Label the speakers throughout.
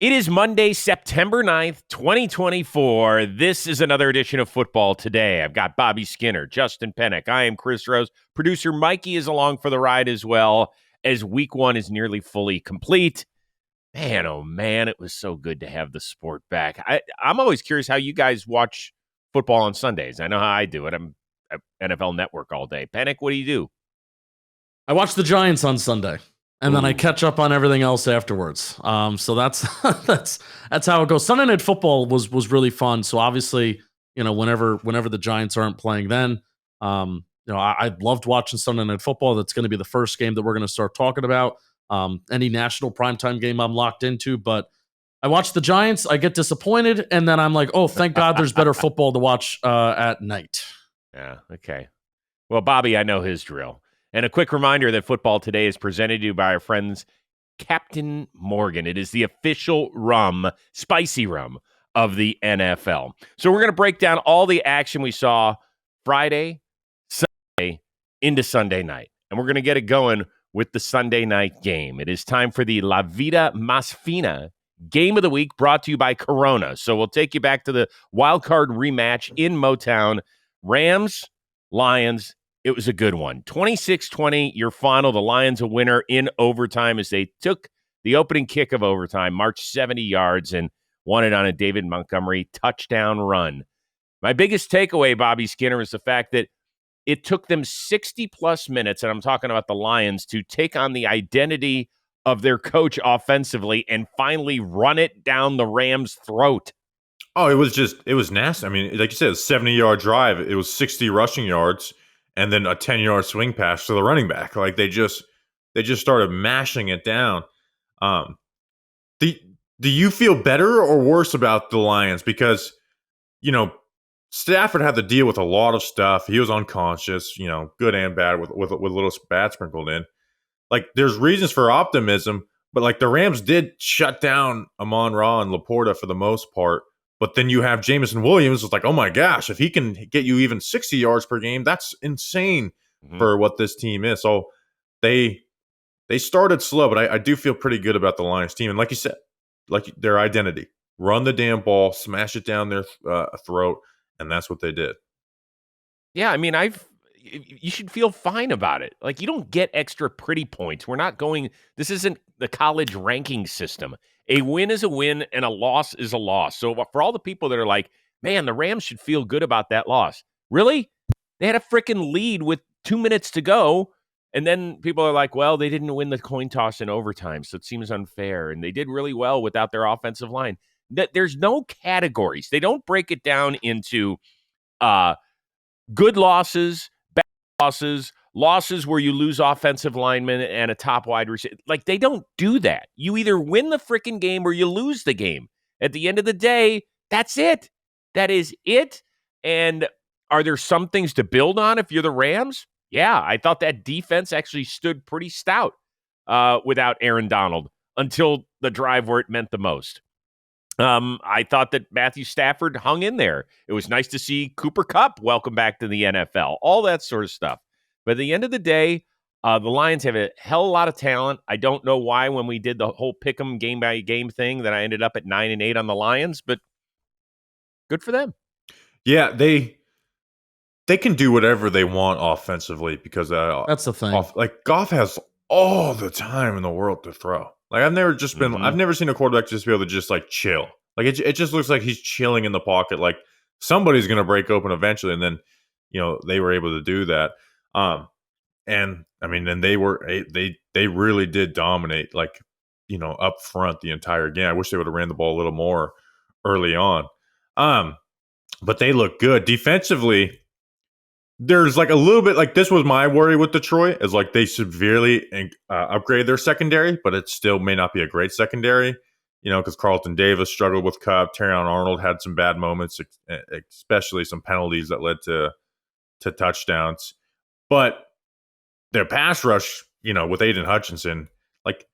Speaker 1: It is Monday, September 9th, 2024. This is another edition of Football Today. I've got Bobby Skinner, Justin Penik. I am Chris Rose. Producer Mikey is along for the ride as well, as week one is nearly fully complete. Man, oh man, it was so good to have the sport back. I'm always curious how you guys watch football on Sundays. I know how I do it. I'm at NFL Network all day. Penik, what do you do?
Speaker 2: I watch the Giants on Sunday. And then I catch up on everything else afterwards. So that's that's how it goes. Sunday Night Football was really fun. So obviously, whenever the Giants aren't playing, then I loved watching Sunday Night Football. That's going to be the first game that we're going to start talking about. Any national primetime game I'm locked into, but I watch the Giants. I get disappointed, and then I'm like, oh, thank God, there's better football to watch at night.
Speaker 1: Yeah. Okay. Well, Bobby, I know his drill. And a quick reminder that Football Today is presented to you by our friends Captain Morgan. It is the official rum, spicy rum of the NFL. So we're going to break down all the action we saw Friday, Sunday, into Sunday night. And we're going to get it going with the Sunday night game. It is time for the La Vida Más Fina Game of the Week, brought to you by Corona. So we'll take you back to the wild card rematch in Motown. Rams, Lions. It was a good one. 26-20, your final. The Lions a winner in overtime as they took the opening kick of overtime, marched 70 yards, and won it on a David Montgomery touchdown run. My biggest takeaway, Bobby Skinner, is the fact that it took them 60-plus minutes, and I'm talking about the Lions, to take on the identity of their coach offensively and finally run it down the Rams' throat.
Speaker 3: Oh, it was nasty. I mean, like you said, a 70-yard drive. It was 60 rushing yards. And then a 10-yard swing pass to the running back. Like they just started mashing it down. Do you feel better or worse about the Lions? Because, Stafford had to deal with a lot of stuff. He was unconscious, good and bad with a little bad sprinkled in. Like there's reasons for optimism, but like the Rams did shut down Amon-Ra and Laporta for the most part. But then you have Jameson Williams. It's like, oh my gosh, if he can get you even 60 yards per game, that's insane for what this team is. So they started slow, but I do feel pretty good about the Lions team. And like you said, like their identity, run the damn ball, smash it down their throat, and that's what they did.
Speaker 1: Yeah, I mean, you should feel fine about it. Like you don't get extra pretty points. This isn't the college ranking system. A win is a win and a loss is a loss. So for all the people that are like, man, the Rams should feel good about that loss. Really? They had a freaking lead with 2 minutes to go. And then people are like, well, they didn't win the coin toss in overtime, so it seems unfair. And they did really well without their offensive line. There's no categories. They don't break it down into good losses, bad losses where you lose offensive linemen and a top wide receiver. Like, they don't do that. You either win the freaking game or you lose the game. At the end of the day, that's it. That is it. And are there some things to build on if you're the Rams? Yeah, I thought that defense actually stood pretty stout without Aaron Donald until the drive where it meant the most. I thought that Matthew Stafford hung in there. It was nice to see Cooper Kupp welcome back to the NFL, all that sort of stuff. But at the end of the day, the Lions have a hell of a lot of talent. I don't know why when we did the whole pick'em game-by-game thing that I ended up at 9-8 on the Lions, but good for them.
Speaker 3: Yeah, they can do whatever they want offensively because
Speaker 2: that's the thing.
Speaker 3: Goff has all the time in the world to throw. Like I've never seen a quarterback just be able to just like chill. Like it just looks like he's chilling in the pocket. Like somebody's going to break open eventually, and then they were able to do that. And I mean, and they really did dominate, like, up front the entire game. I wish they would have ran the ball a little more early on. But they look good defensively. There's like a little bit like this was my worry with Detroit is like they severely upgrade their secondary, but it still may not be a great secondary, because Carlton Davis struggled with Kupp. Terrion Arnold had some bad moments, especially some penalties that led to touchdowns. But their pass rush, with Aiden Hutchinson, like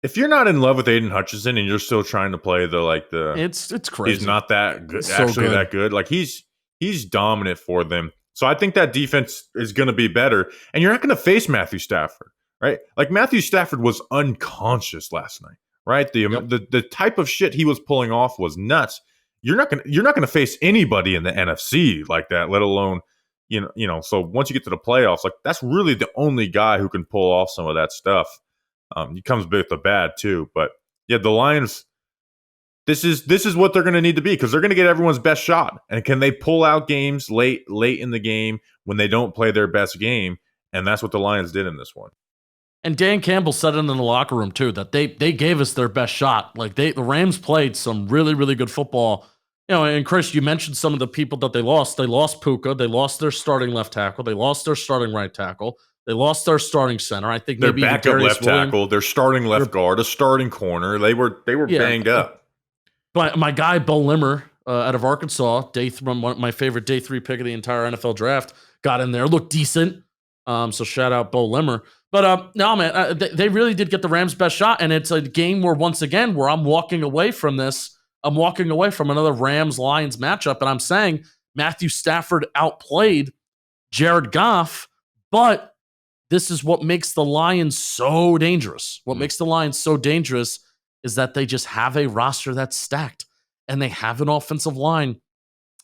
Speaker 3: if you're not in love with Aiden Hutchinson and you're still trying to play
Speaker 2: it's crazy.
Speaker 3: He's not that good, that good. Like he's dominant for them. So I think that defense is going to be better, and you're not going to face Matthew Stafford, right? Like Matthew Stafford was unconscious last night, right? The type of shit he was pulling off was nuts. You're not gonna face anybody in the NFC like that, let alone so once you get to the playoffs, like that's really the only guy who can pull off some of that stuff. He comes with the bad too, but yeah, the Lions. This is what they're going to need to be because they're going to get everyone's best shot. And can they pull out games late in the game when they don't play their best game? And that's what the Lions did in this one.
Speaker 2: And Dan Campbell said it in the locker room too that they gave us their best shot. Like the Rams played some really, really good football. And Chris, you mentioned some of the people that they lost. They lost Puka. They lost their starting left tackle. They lost their starting right tackle. They lost their starting center. I think
Speaker 3: their
Speaker 2: maybe
Speaker 3: backup left tackle, their starting left guard, a starting corner. They were banged up.
Speaker 2: But my guy Bo Limmer out of Arkansas, my favorite day 3 pick of the entire NFL draft, got in there, looked decent. So shout out Bo Limmer. But no, man, they really did get the Rams' best shot, and it's a game where once again where I'm walking away from this. I'm walking away from another Rams-Lions matchup, and I'm saying Matthew Stafford outplayed Jared Goff, but this is what makes the Lions so dangerous. What makes the Lions so dangerous is that they just have a roster that's stacked, and they have an offensive line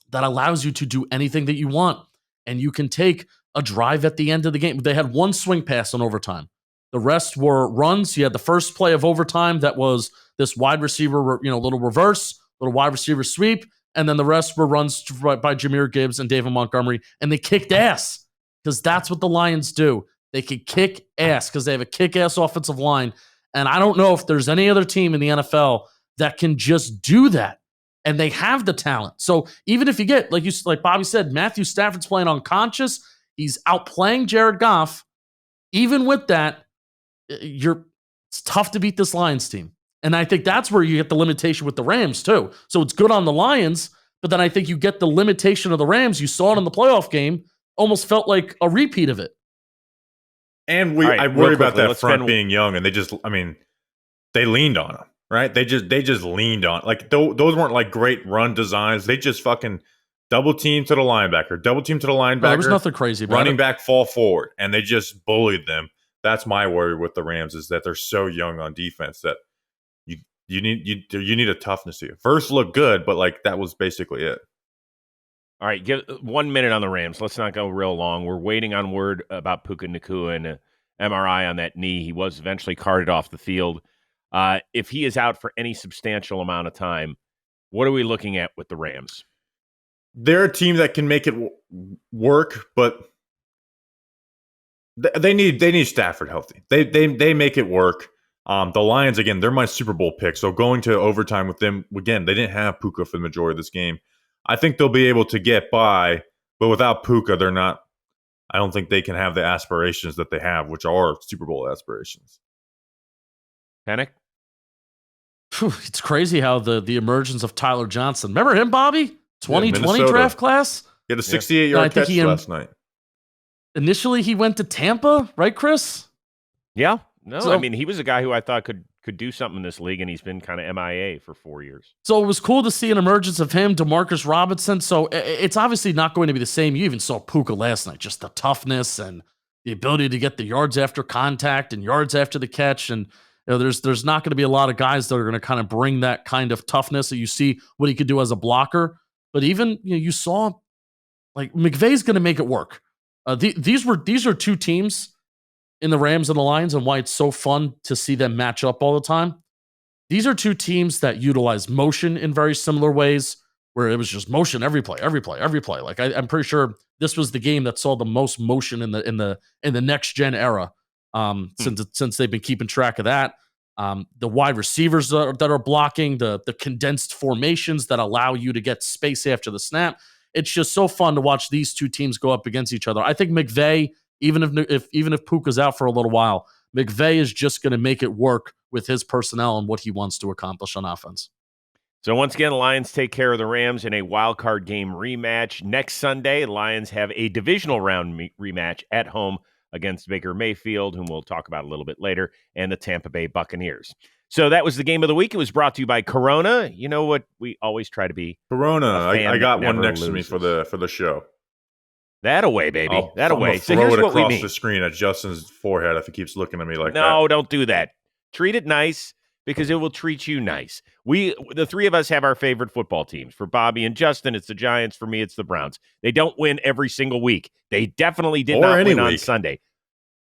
Speaker 2: that allows you to do anything that you want, and you can take a drive at the end of the game. They had one swing pass in overtime. The rest were runs. You had the first play of overtime that was this wide receiver, little reverse, little wide receiver sweep, and then the rest were runs by Jahmyr Gibbs and David Montgomery, and they kicked ass because that's what the Lions do. They can kick ass because they have a kick-ass offensive line, and I don't know if there's any other team in the NFL that can just do that, and they have the talent. So even if you get, like Bobby said, Matthew Stafford's playing unconscious, he's outplaying Jared Goff. Even with that, it's tough to beat this Lions team. And I think that's where you get the limitation with the Rams too. So it's good on the Lions, but then I think you get the limitation of the Rams. You saw it in the playoff game, almost felt like a repeat of it.
Speaker 3: And I worry about that front being young, and they leaned on him, right? They just leaned on, like those weren't like great run designs. They just fucking double team to the linebacker,
Speaker 2: There was nothing crazy about
Speaker 3: running back fall forward, and they just bullied them. That's my worry with the Rams, is that they're so young on defense that you need a toughness to you. First look good, but like that was basically it.
Speaker 1: All right, give 1 minute on the Rams. Let's not go real long. We're waiting on word about Puka Nacua and MRI on that knee. He was eventually carted off the field. If he is out for any substantial amount of time, what are we looking at with the Rams?
Speaker 3: They're a team that can make it work, but they need Stafford healthy. They make it work. The Lions, again, they're my Super Bowl pick. So going to overtime with them, again, they didn't have Puka for the majority of this game. I think they'll be able to get by, but without Puka, they're not. I don't think they can have the aspirations that they have, which are Super Bowl aspirations.
Speaker 1: Penik?
Speaker 2: It's crazy how the emergence of Tyler Johnson. Remember him, Bobby? 2020 draft class?
Speaker 3: He had a 68-yard catch last night.
Speaker 2: Initially, he went to Tampa, right, Chris?
Speaker 1: Yeah. No, so, he was a guy who I thought could do something in this league, and he's been kind of MIA for 4 years.
Speaker 2: So it was cool to see an emergence of him, DeMarcus Robinson. So it's obviously not going to be the same. You even saw Puka last night, just the toughness and the ability to get the yards after contact and yards after the catch. And there's not going to be a lot of guys that are going to kind of bring that kind of toughness that you see what he could do as a blocker. But even you saw, like, McVay's going to make it work. These are two teams in the Rams and the Lions, and why it's so fun to see them match up all the time. These are two teams that utilize motion in very similar ways, where it was just motion every play. Like I'm pretty sure this was the game that saw the most motion in the next gen era. Since they've been keeping track of that. The wide receivers that are blocking, the condensed formations that allow you to get space after the snap. It's just so fun to watch these two teams go up against each other. I think McVay, even if Puka's out for a little while, McVay is just going to make it work with his personnel and what he wants to accomplish on offense.
Speaker 1: So once again, the Lions take care of the Rams in a wild card game rematch. Next Sunday, the Lions have a divisional round rematch at home against Baker Mayfield, whom we'll talk about a little bit later, and the Tampa Bay Buccaneers. So that was the game of the week. It was brought to you by Corona. You know what? We always try to be
Speaker 3: Corona. I got one next to me for the show.
Speaker 1: That away, baby. That away.
Speaker 3: So here's what we mean. The screen at Justin's forehead if he keeps looking at me like that.
Speaker 1: No, don't do that. Treat it nice. because it will treat you nice. The three of us have our favorite football teams. For Bobby and Justin, it's the Giants. For me, it's the Browns. They don't win every single week. They definitely did not win on Sunday.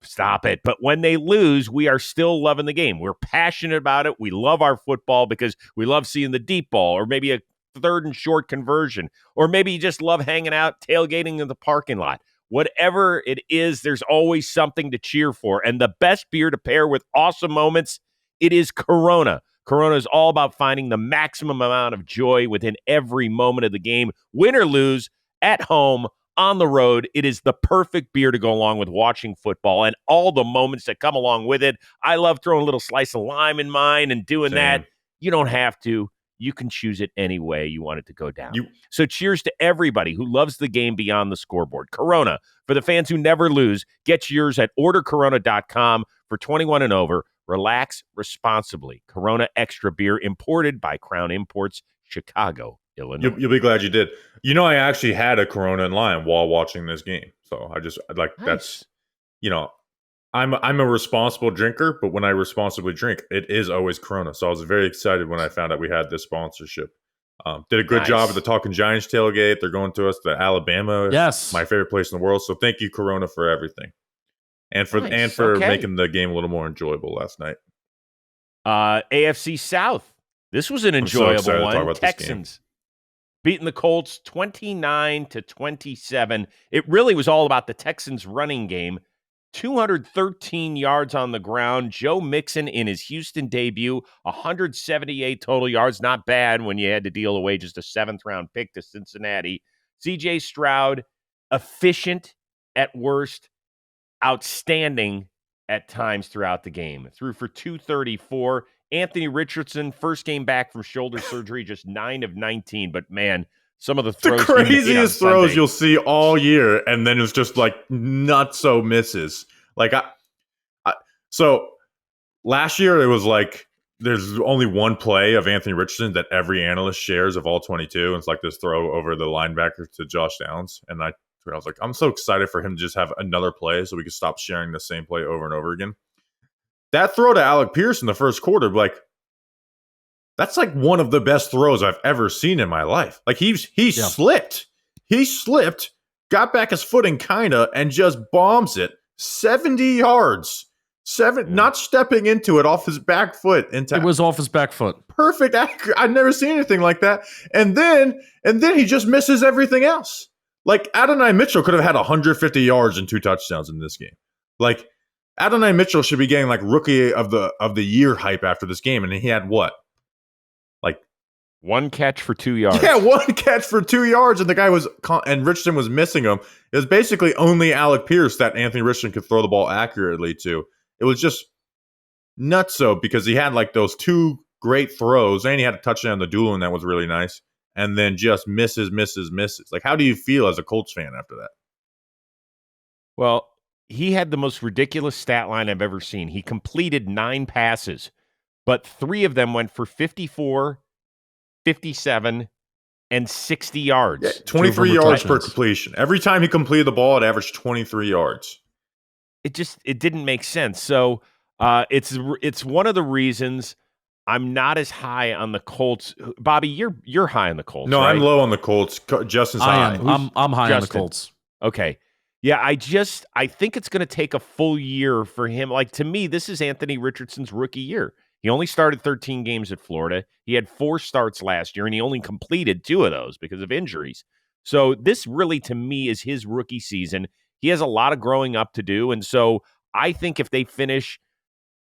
Speaker 1: Stop it. But when they lose, we are still loving the game. We're passionate about it. We love our football because we love seeing the deep ball or maybe a third and short conversion, or maybe you just love hanging out, tailgating in the parking lot. Whatever it is, there's always something to cheer for. And the best beer to pair with awesome moments, it is Corona. Corona is all about finding the maximum amount of joy within every moment of the game. Win or lose, at home, on the road, it is the perfect beer to go along with watching football and all the moments that come along with it. I love throwing a little slice of lime in mine and doing that. You don't have to. You can choose it any way you want it to go down. So cheers to everybody who loves the game beyond the scoreboard. Corona, for the fans who never lose, get yours at ordercorona.com for 21 and over. Relax responsibly. Corona Extra Beer, imported by Crown Imports, Chicago, Illinois.
Speaker 3: You'll be glad you did. I actually had a Corona in line while watching this game. So that's, I'm a responsible drinker, but when I responsibly drink, it is always Corona. So I was very excited when I found out we had this sponsorship. Did a good job at the Talking Giants tailgate. They're going to us to Alabama.
Speaker 2: Yes,
Speaker 3: my favorite place in the world. So thank you, Corona, for everything, and for making the game a little more enjoyable last night.
Speaker 1: AFC South. This was an enjoyable one. Texans beating the Colts 29-27. It really was all about the Texans' running game. 213 yards on the ground. Joe Mixon in his Houston debut, 178 total yards. Not bad when you had to deal away just a 7th-round pick to Cincinnati. C.J. Stroud, efficient at worst, outstanding at times throughout the game. Threw for 234. Anthony Richardson, first game back from shoulder surgery, just 9 of 19. But, man, some of the throws.
Speaker 3: The craziest throws you'll see all year, and then it's just like nutso misses. So last year it was like there's only one play of Anthony Richardson that every analyst shares of all 22. And it's like this throw over the linebacker to Josh Downs. And I was like, I'm so excited for him to just have another play so we can stop sharing the same play over and over again. That throw to Alec Pierce in the first quarter, that's like one of the best throws I've ever seen in my life. Like he slipped. He slipped, got back his footing kinda, and just bombs it 70 yards. Not stepping into it off his back foot.
Speaker 2: It was off his back foot.
Speaker 3: Perfect. I've never seen anything like that. And then he just misses everything else. Like Adonai Mitchell could have had 150 yards and 2 touchdowns in this game. Like Adonai Mitchell should be getting like rookie of the year hype after this game, and he had what? Like
Speaker 1: 1 catch for 2 yards.
Speaker 3: Yeah, 1 catch for 2 yards, and the guy and Richardson was missing him. It was basically only Alec Pierce that Anthony Richardson could throw the ball accurately to. It was just nutso because he had like those 2 great throws, and he had a touchdown on the duel, and that was really nice. And then just misses. Like, how do you feel as a Colts fan after that?
Speaker 1: Well, he had the most ridiculous stat line I've ever seen. He completed 9 passes, but 3 of them went for 54, 57, and 60 yards.
Speaker 3: Yeah, 23 yards per completion. Every time he completed the ball, it averaged 23 yards.
Speaker 1: It didn't make sense. So it's one of the reasons I'm not as high on the Colts. Bobby, you're high on the Colts.
Speaker 3: No,
Speaker 1: right?
Speaker 3: I'm low on the Colts. Justin's high.
Speaker 2: I'm high on the Colts.
Speaker 1: Okay. Yeah, I think it's going to take a full year for him. Like, to me, this is Anthony Richardson's rookie year. He only started 13 games at Florida. He had 4 starts last year, and he only completed 2 of those because of injuries. So this really, to me, is his rookie season. He has a lot of growing up to do, and so I think if they finish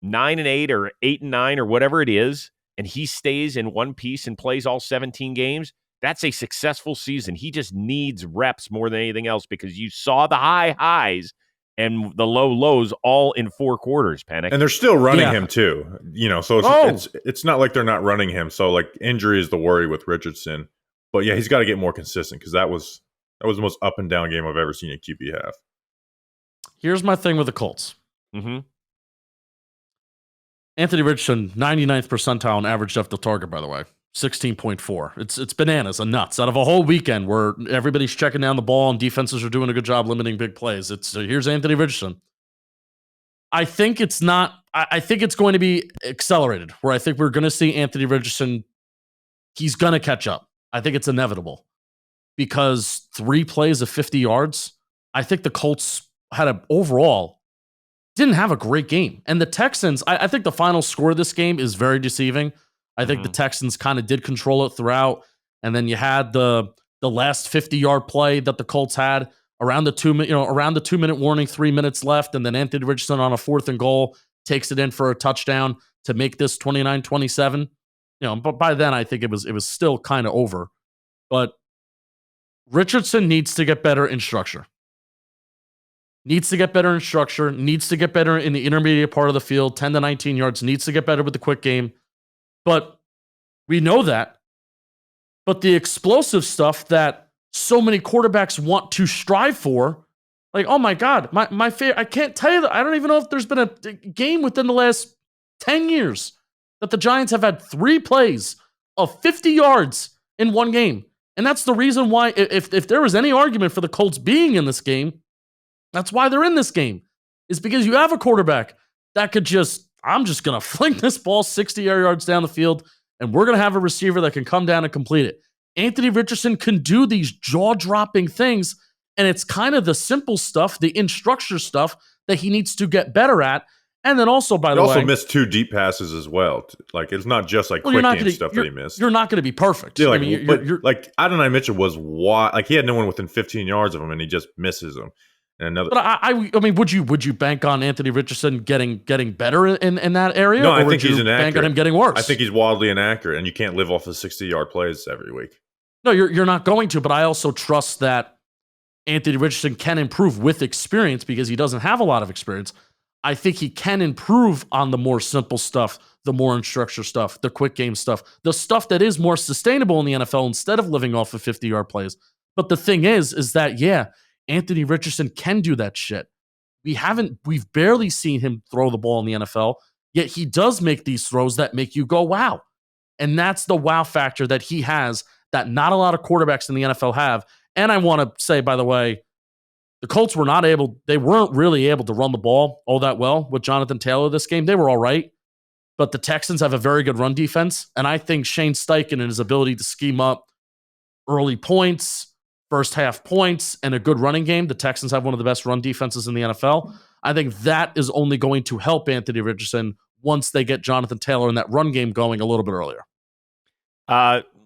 Speaker 1: 9-8 or 8-9 or whatever it is, and he stays in one piece and plays all 17 games, that's a successful season. He just needs reps more than anything else because you saw the high highs and the low lows all in 4 quarters, Penik.
Speaker 3: And they're still running him too, so it's not like they're not running him. So like injury is the worry with Richardson. But yeah, he's got to get more consistent because that was the most up and down game I've ever seen a QB have.
Speaker 2: Here's my thing with the Colts.
Speaker 1: Mm-hmm.
Speaker 2: Anthony Richardson, 99th percentile in average depth of target, by the way. 16.4. It's bananas and nuts. Out of a whole weekend where everybody's checking down the ball and defenses are doing a good job limiting big plays. Here's Anthony Richardson. I think it's not I think it's going to be accelerated, where I think we're going to see Anthony Richardson. He's going to catch up. I think it's inevitable because 3 plays of 50 yards. I think the Colts overall didn't have a great game. And the Texans, I think the final score of this game is very deceiving. I think the Texans kind of did control it throughout. And then you had the last 50-yard play that the Colts had around the 2-minute warning, 3 minutes left. And then Anthony Richardson on a 4th and goal takes it in for a touchdown to make this 29-27. But by then I think it was still kind of over. But Richardson needs to get better in structure. Needs to get better in the intermediate part of the field, 10 to 19 yards, needs to get better with the quick game. But we know that. But the explosive stuff that so many quarterbacks want to strive for, like, oh my God, my favorite, I can't tell you that. I don't even know if there's been a game within the last 10 years that the Giants have had 3 plays of 50 yards in one game. And that's the reason why, if there was any argument for the Colts being in this game, that's why they're in this game, is because you have a quarterback that could I'm just going to fling this ball 60 yards down the field, and we're going to have a receiver that can come down and complete it. Anthony Richardson can do these jaw-dropping things, and it's kind of the simple stuff, the in-structure stuff that he needs to get better at. And then also, by the way,
Speaker 3: he also missed 2 deep passes as well. Like, it's not just like quick game stuff that he missed.
Speaker 2: You're not going to be perfect.
Speaker 3: Yeah, like Adonai Mitchell was wide. Like, he had no one within 15 yards of him, and he just misses them.
Speaker 2: But I mean, would you bank on Anthony Richardson getting better in that area?
Speaker 3: No,
Speaker 2: or
Speaker 3: I think he's inaccurate.
Speaker 2: Bank on him getting worse?
Speaker 3: I think he's wildly inaccurate, and you can't live off of 60-yard plays every week.
Speaker 2: No, you're not going to. But I also trust that Anthony Richardson can improve with experience because he doesn't have a lot of experience. I think he can improve on the more simple stuff, the more in structure stuff, the quick game stuff, the stuff that is more sustainable in the NFL instead of living off of 50-yard plays. But the thing is that, yeah, Anthony Richardson can do that shit. We've barely seen him throw the ball in the NFL, yet he does make these throws that make you go, wow. And that's the wow factor that he has that not a lot of quarterbacks in the NFL have. And I want to say, by the way, the Colts weren't really able to run the ball all that well with Jonathan Taylor this game. They were all right, but the Texans have a very good run defense. And I think Shane Steichen and his ability to scheme up early points, first half points, and a good running game. The Texans have one of the best run defenses in the NFL. I think that is only going to help Anthony Richardson once they get Jonathan Taylor and that run game going a little bit earlier.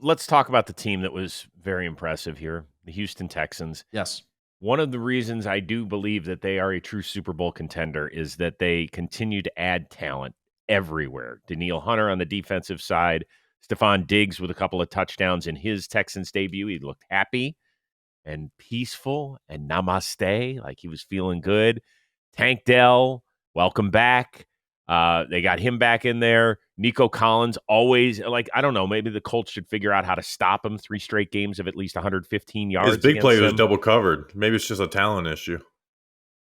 Speaker 1: Let's talk about the team that was very impressive here, the Houston Texans.
Speaker 2: Yes.
Speaker 1: One of the reasons I do believe that they are a true Super Bowl contender is that they continue to add talent everywhere. Danielle Hunter on the defensive side, Stephon Diggs with a couple of touchdowns in his Texans debut. He looked happy and peaceful and namaste, like he was feeling good. Tank Dell, welcome back. They got him back in there. Nico Collins, always, like, I don't know, maybe the Colts should figure out how to stop him. 3 straight games of at least 115 yards.
Speaker 3: His big play was double covered. Maybe it's just a talent issue.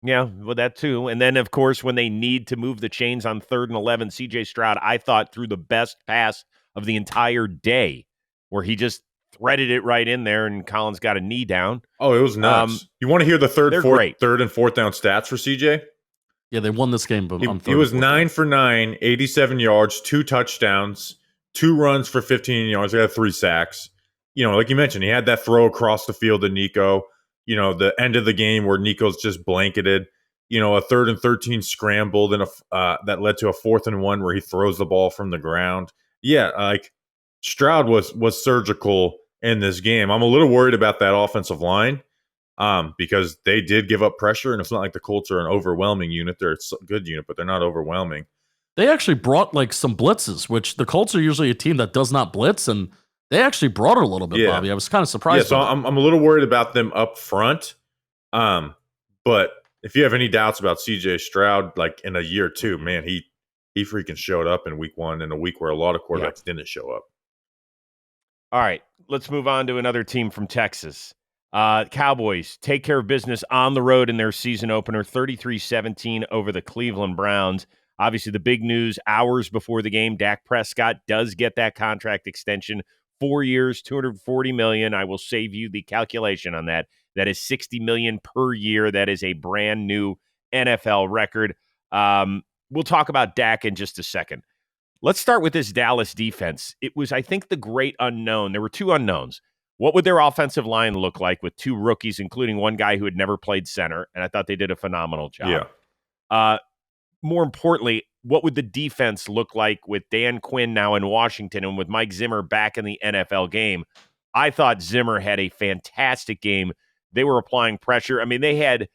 Speaker 1: Yeah, well, that too. And then, of course, when they need to move the chains on 3rd and 11, C.J. Stroud, I thought, threw the best pass of the entire day, where he just threaded it right in there, and Collins got a knee down.
Speaker 3: Oh, it was nuts. You want to hear the third and 4th down stats for C.J.?
Speaker 2: Yeah, they won this game. But
Speaker 3: he was 9 for 9, 87 yards, 2 touchdowns, 2 runs for 15 yards. He had 3 sacks. Like you mentioned, he had that throw across the field to Nico. The end of the game where Nico's just blanketed. A 3rd and 13 scrambled, and that led to a 4th and 1 where he throws the ball from the ground. Yeah, like Stroud was surgical in this game. I'm a little worried about that offensive line. Because they did give up pressure, and it's not like the Colts are an overwhelming unit. They're a good unit, but they're not overwhelming.
Speaker 2: They actually brought like some blitzes, which the Colts are usually a team that does not blitz, and they actually brought it a little bit, Bobby. I was kind of surprised.
Speaker 3: Yeah, so I'm a little worried about them up front. But if you have any doubts about C.J. Stroud, like in a year or two, man, he freaking showed up in week 1 in a week where a lot of quarterbacks didn't show up.
Speaker 1: All right, let's move on to another team from Texas. Cowboys take care of business on the road in their season opener, 33-17 over the Cleveland Browns. Obviously, the big news hours before the game, Dak Prescott does get that contract extension, 4 years, $240 million. I will save you the calculation on that. That is $60 million per year. That is a brand new NFL record. we'll talk about Dak in just a second. Let's start with this Dallas defense. It was, I think, the great unknown. There were two unknowns. What would their offensive line look like with two rookies, including one guy who had never played center? And I thought they did a phenomenal job.
Speaker 3: Yeah.
Speaker 1: More importantly, what would the defense look like with Dan Quinn now in Washington and with Mike Zimmer back in the NFL game? I thought Zimmer had a fantastic game. They were applying pressure. I mean, they had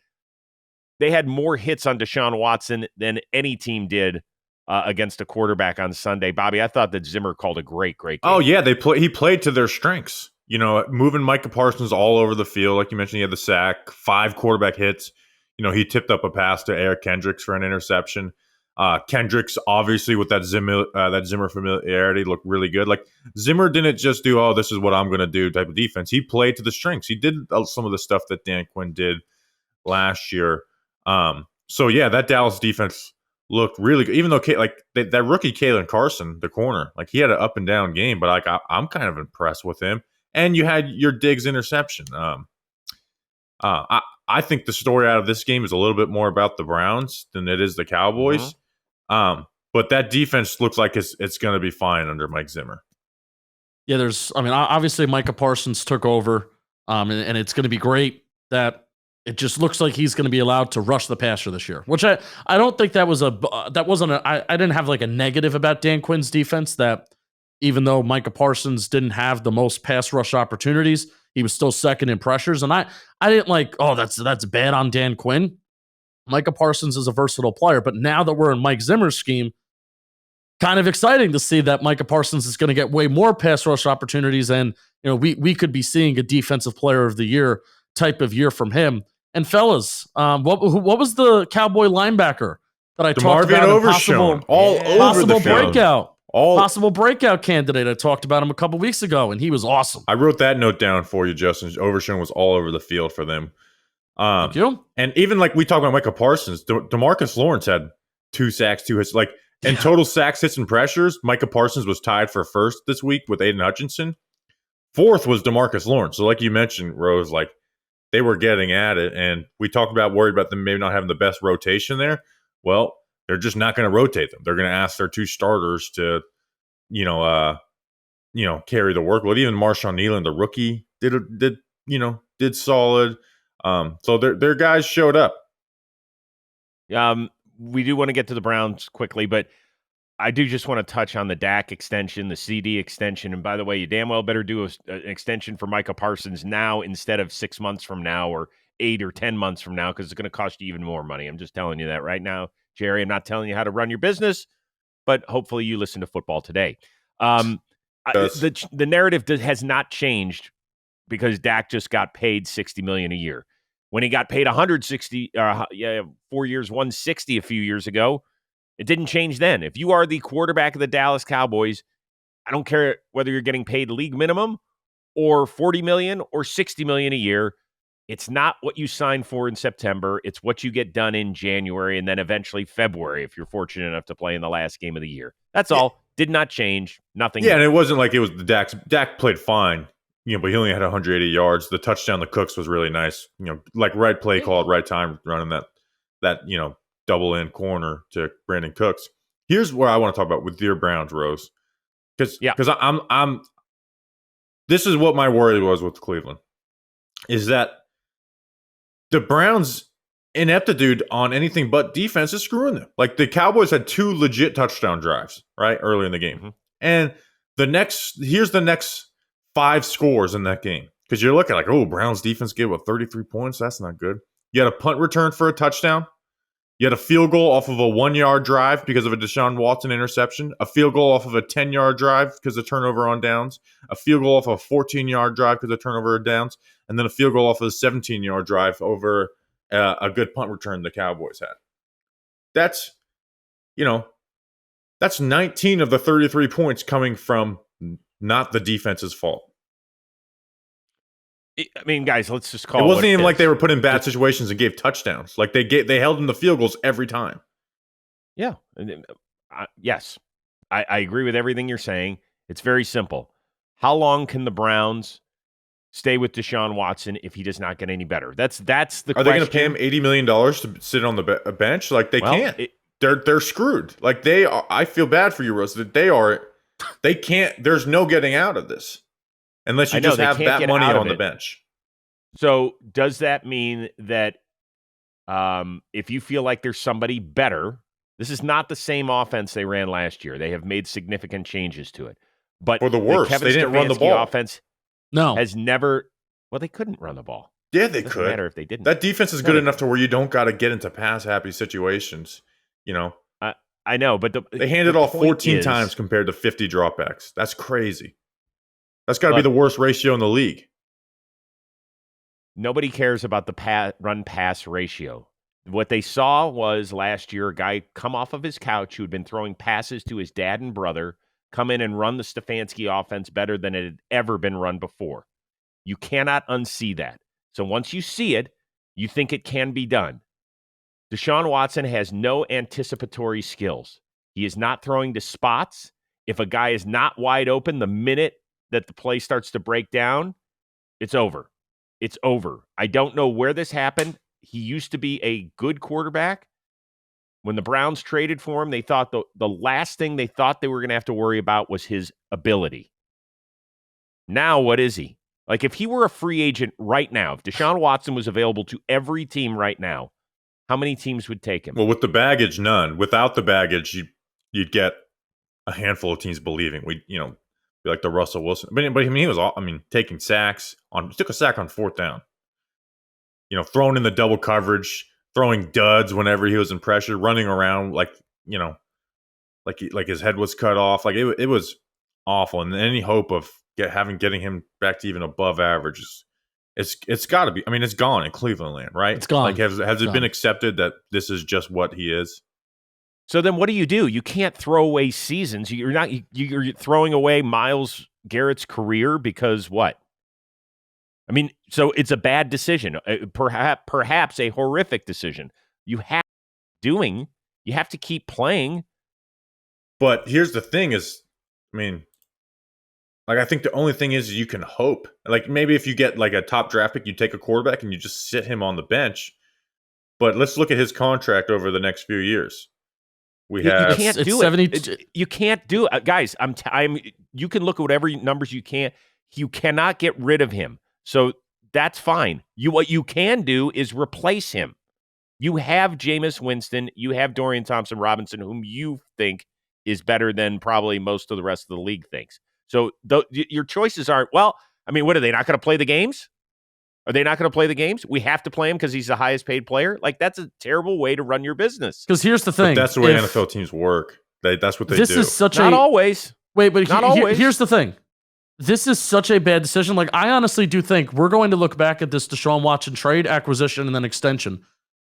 Speaker 1: more hits on Deshaun Watson than any team did against a quarterback on Sunday. Bobby, I thought that Zimmer called a great game.
Speaker 3: Oh, yeah, he played to their strengths. You know, moving Micah Parsons all over the field. Like you mentioned, he had the sack, 5 quarterback hits. You know, he tipped up a pass to Eric Kendricks for an interception. Kendricks, obviously, with that Zimmer familiarity, looked really good. Like, Zimmer didn't just do, oh, this is what I'm going to do type of defense. He played to the strengths. He did some of the stuff that Dan Quinn did last year. So, yeah, that Dallas defense looked really good. Even though, that rookie Kalen Carson, the corner, like, he had an up-and-down game, but, like, I'm kind of impressed with him. And you had your Diggs interception. I think the story out of this game is a little bit more about the Browns than it is the Cowboys. But that defense looks like it's going to be fine under Mike Zimmer.
Speaker 2: Yeah, obviously Micah Parsons took over, and it's going to be great that it just looks like he's going to be allowed to rush the passer this year, which I don't think I didn't have like a negative about Dan Quinn's defense, that even though Micah Parsons didn't have the most pass rush opportunities, he was still second in pressures. And I didn't like, oh, that's bad on Dan Quinn. Micah Parsons is a versatile player, but now that we're in Mike Zimmer's scheme, kind of exciting to see that Micah Parsons is going to get way more pass rush opportunities, and we could be seeing a defensive player of the year type of year from him. And fellas, what was the Cowboy linebacker that I talked about?
Speaker 3: Overshown, all over the field.
Speaker 2: Possible breakout candidate. I talked about him a couple weeks ago, and he was awesome.
Speaker 3: I wrote that note down for you, Justin. Overshown was all over the field for them.
Speaker 2: Thank you.
Speaker 3: And even like we talk about Micah Parsons, DeMarcus Lawrence had 2 sacks, 2 hits. Like, in total sacks, hits, and pressures, Micah Parsons was tied for first this week with Aiden Hutchinson. 4th was DeMarcus Lawrence. So like you mentioned, Rose, like, they were getting at it. And we talked about worried about them maybe not having the best rotation there. Well, they're just not going to rotate them. They're going to ask their 2 starters to, carry the workload. Even Marshawn Nealon, the rookie, did solid. So their guys showed up.
Speaker 1: We do want to get to the Browns quickly, but I do just want to touch on the Dak extension, the CD extension. And by the way, you damn well better do an extension for Micah Parsons now instead of 6 months from now or 8 or 10 months from now, because it's going to cost you even more money. I'm just telling you that right now, Jerry. I'm not telling you how to run your business, but hopefully you listen to Football Today. The narrative has not changed because Dak just got paid $60 million a year. When he got paid 160, 4 years, 160 a few years ago, it didn't change then. If you are the quarterback of the Dallas Cowboys, I don't care whether you're getting paid league minimum or $40 million or $60 million a year. It's not what you signed for in September. It's what you get done in January and then eventually February if you're fortunate enough to play in the last game of the year. That's all. Did not change. Nothing.
Speaker 3: Yeah, and it wasn't like it was the Dak played fine, but he only had 180 yards. The touchdown to Cooks was really nice. Like right play call at right time, running that double end corner to Brandon Cooks. Here's where I want to talk about with your Browns, Rose, because I'm this is what my worry was with Cleveland, is that the Browns' ineptitude on anything but defense is screwing them. Like, the Cowboys had 2 legit touchdown drives right early in the game, and here's the next 5 scores in that game, because you're looking like, oh, Browns defense gave up 33 points. That's not good. You had a punt return for a touchdown. You had a field goal off of a 1-yard drive because of a Deshaun Watson interception, a field goal off of a 10-yard drive because of turnover on downs, a field goal off of a 14-yard drive because of turnover on downs, and then a field goal off of a 17-yard drive over a good punt return the Cowboys had. That's 19 of the 33 points coming from not the defense's fault.
Speaker 1: I mean, guys, let's just call
Speaker 3: it. It wasn't even like
Speaker 1: is.
Speaker 3: They were put in bad situations and gave touchdowns. Like, they held them to field goals every time.
Speaker 1: Yeah. Yes. I agree with everything you're saying. It's very simple. How long can the Browns stay with Deshaun Watson if he does not get any better? That's the question.
Speaker 3: Are they going to pay him $80 million to sit on the bench? Like, they can't. they're screwed. Like they are. I feel bad for you, Rose. That they can't. There's no getting out of this unless you just have that money on the bench.
Speaker 1: So does that mean that if you feel like there's somebody better, this is not the same offense they ran last year. They have made significant changes to it. But
Speaker 3: for the worst,
Speaker 1: Kevin
Speaker 3: they didn't run the ball.
Speaker 1: Offense
Speaker 2: no,
Speaker 1: has never. Well, they couldn't run the ball.
Speaker 3: Yeah, they
Speaker 1: Doesn't
Speaker 3: could.
Speaker 1: matter if they didn't.
Speaker 3: That defense is good enough to where you don't got to get into pass happy situations. You know.
Speaker 1: I know, but
Speaker 3: they handed off 14 times compared to 50 dropbacks. That's crazy. That's got to be the worst ratio in the league.
Speaker 1: Nobody cares about the run-pass ratio. What they saw was last year a guy come off of his couch who had been throwing passes to his dad and brother, come in and run the Stefanski offense better than it had ever been run before. You cannot unsee that. So once you see it, you think it can be done. Deshaun Watson has no anticipatory skills. He is not throwing to spots. If a guy is not wide open, the minute that the play starts to break down, it's over. It's over. I don't know where this happened. He used to be a good quarterback. When the Browns traded for him, they thought the last thing they thought they were going to have to worry about was his ability. Now, what is he? Like, if he were a free agent right now, if Deshaun Watson was available to every team right now, how many teams would take him?
Speaker 3: Well, with the baggage, none. Without the baggage, you'd get a handful of teams believing. Be like the Russell Wilson. But I mean, he was taking sacks he took a sack on 4th down. Throwing in the double coverage, throwing duds whenever he was in pressure, running around like his head was cut off. Like it was awful. And any hope of getting him back to even above average it's got to be. I mean, it's gone in Cleveland land, right?
Speaker 2: It's gone.
Speaker 3: Like has it been accepted that this is just what he is?
Speaker 1: So then what do? You can't throw away seasons. You're throwing away Myles Garrett's career because what? I mean, so it's a bad decision, perhaps a horrific decision. You have to keep playing.
Speaker 3: But here's the thing is, I mean, like I think the only thing is you can hope. Like maybe if you get like a top draft pick, you take a quarterback and you just sit him on the bench. But let's look at his contract over the next few years. You
Speaker 1: can't do it. You can't do it, guys. You can look at whatever numbers you can. You cannot get rid of him. So that's fine. What you can do is replace him. You have Jameis Winston. You have Dorian Thompson-Robinson, whom you think is better than probably most of the rest of the league thinks. So your choices aren't, well, I mean, what are they not going to play the games? Are they not going to play the games? We have to play him because he's the highest paid player? Like, that's a terrible way to run your business.
Speaker 2: Because here's the thing.
Speaker 3: But that's the way NFL teams work. That's what they do.
Speaker 2: This is such
Speaker 1: not always.
Speaker 2: Wait, but
Speaker 1: not always.
Speaker 2: Here's the thing. This is such a bad decision. Like, I honestly do think we're going to look back at this Deshaun Watson trade, acquisition, and then extension.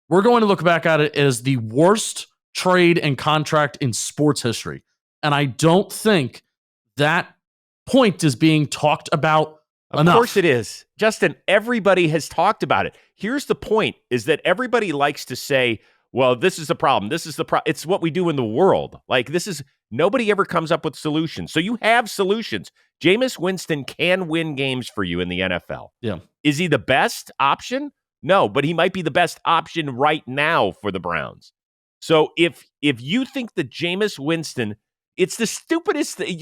Speaker 2: We're going to look back at it as the worst trade and contract in sports history. And I don't think that point is being talked about enough.
Speaker 1: Of course it is. Justin, everybody has talked about it. Here's the point, is that everybody likes to say, well, this is the problem. This is the problem. It's what we do in the world. Like, nobody ever comes up with solutions. So you have solutions. Jameis Winston can win games for you in the NFL.
Speaker 2: Yeah.
Speaker 1: Is he the best option? No, but he might be the best option right now for the Browns. So if you think that Jameis Winston, it's the stupidest thing.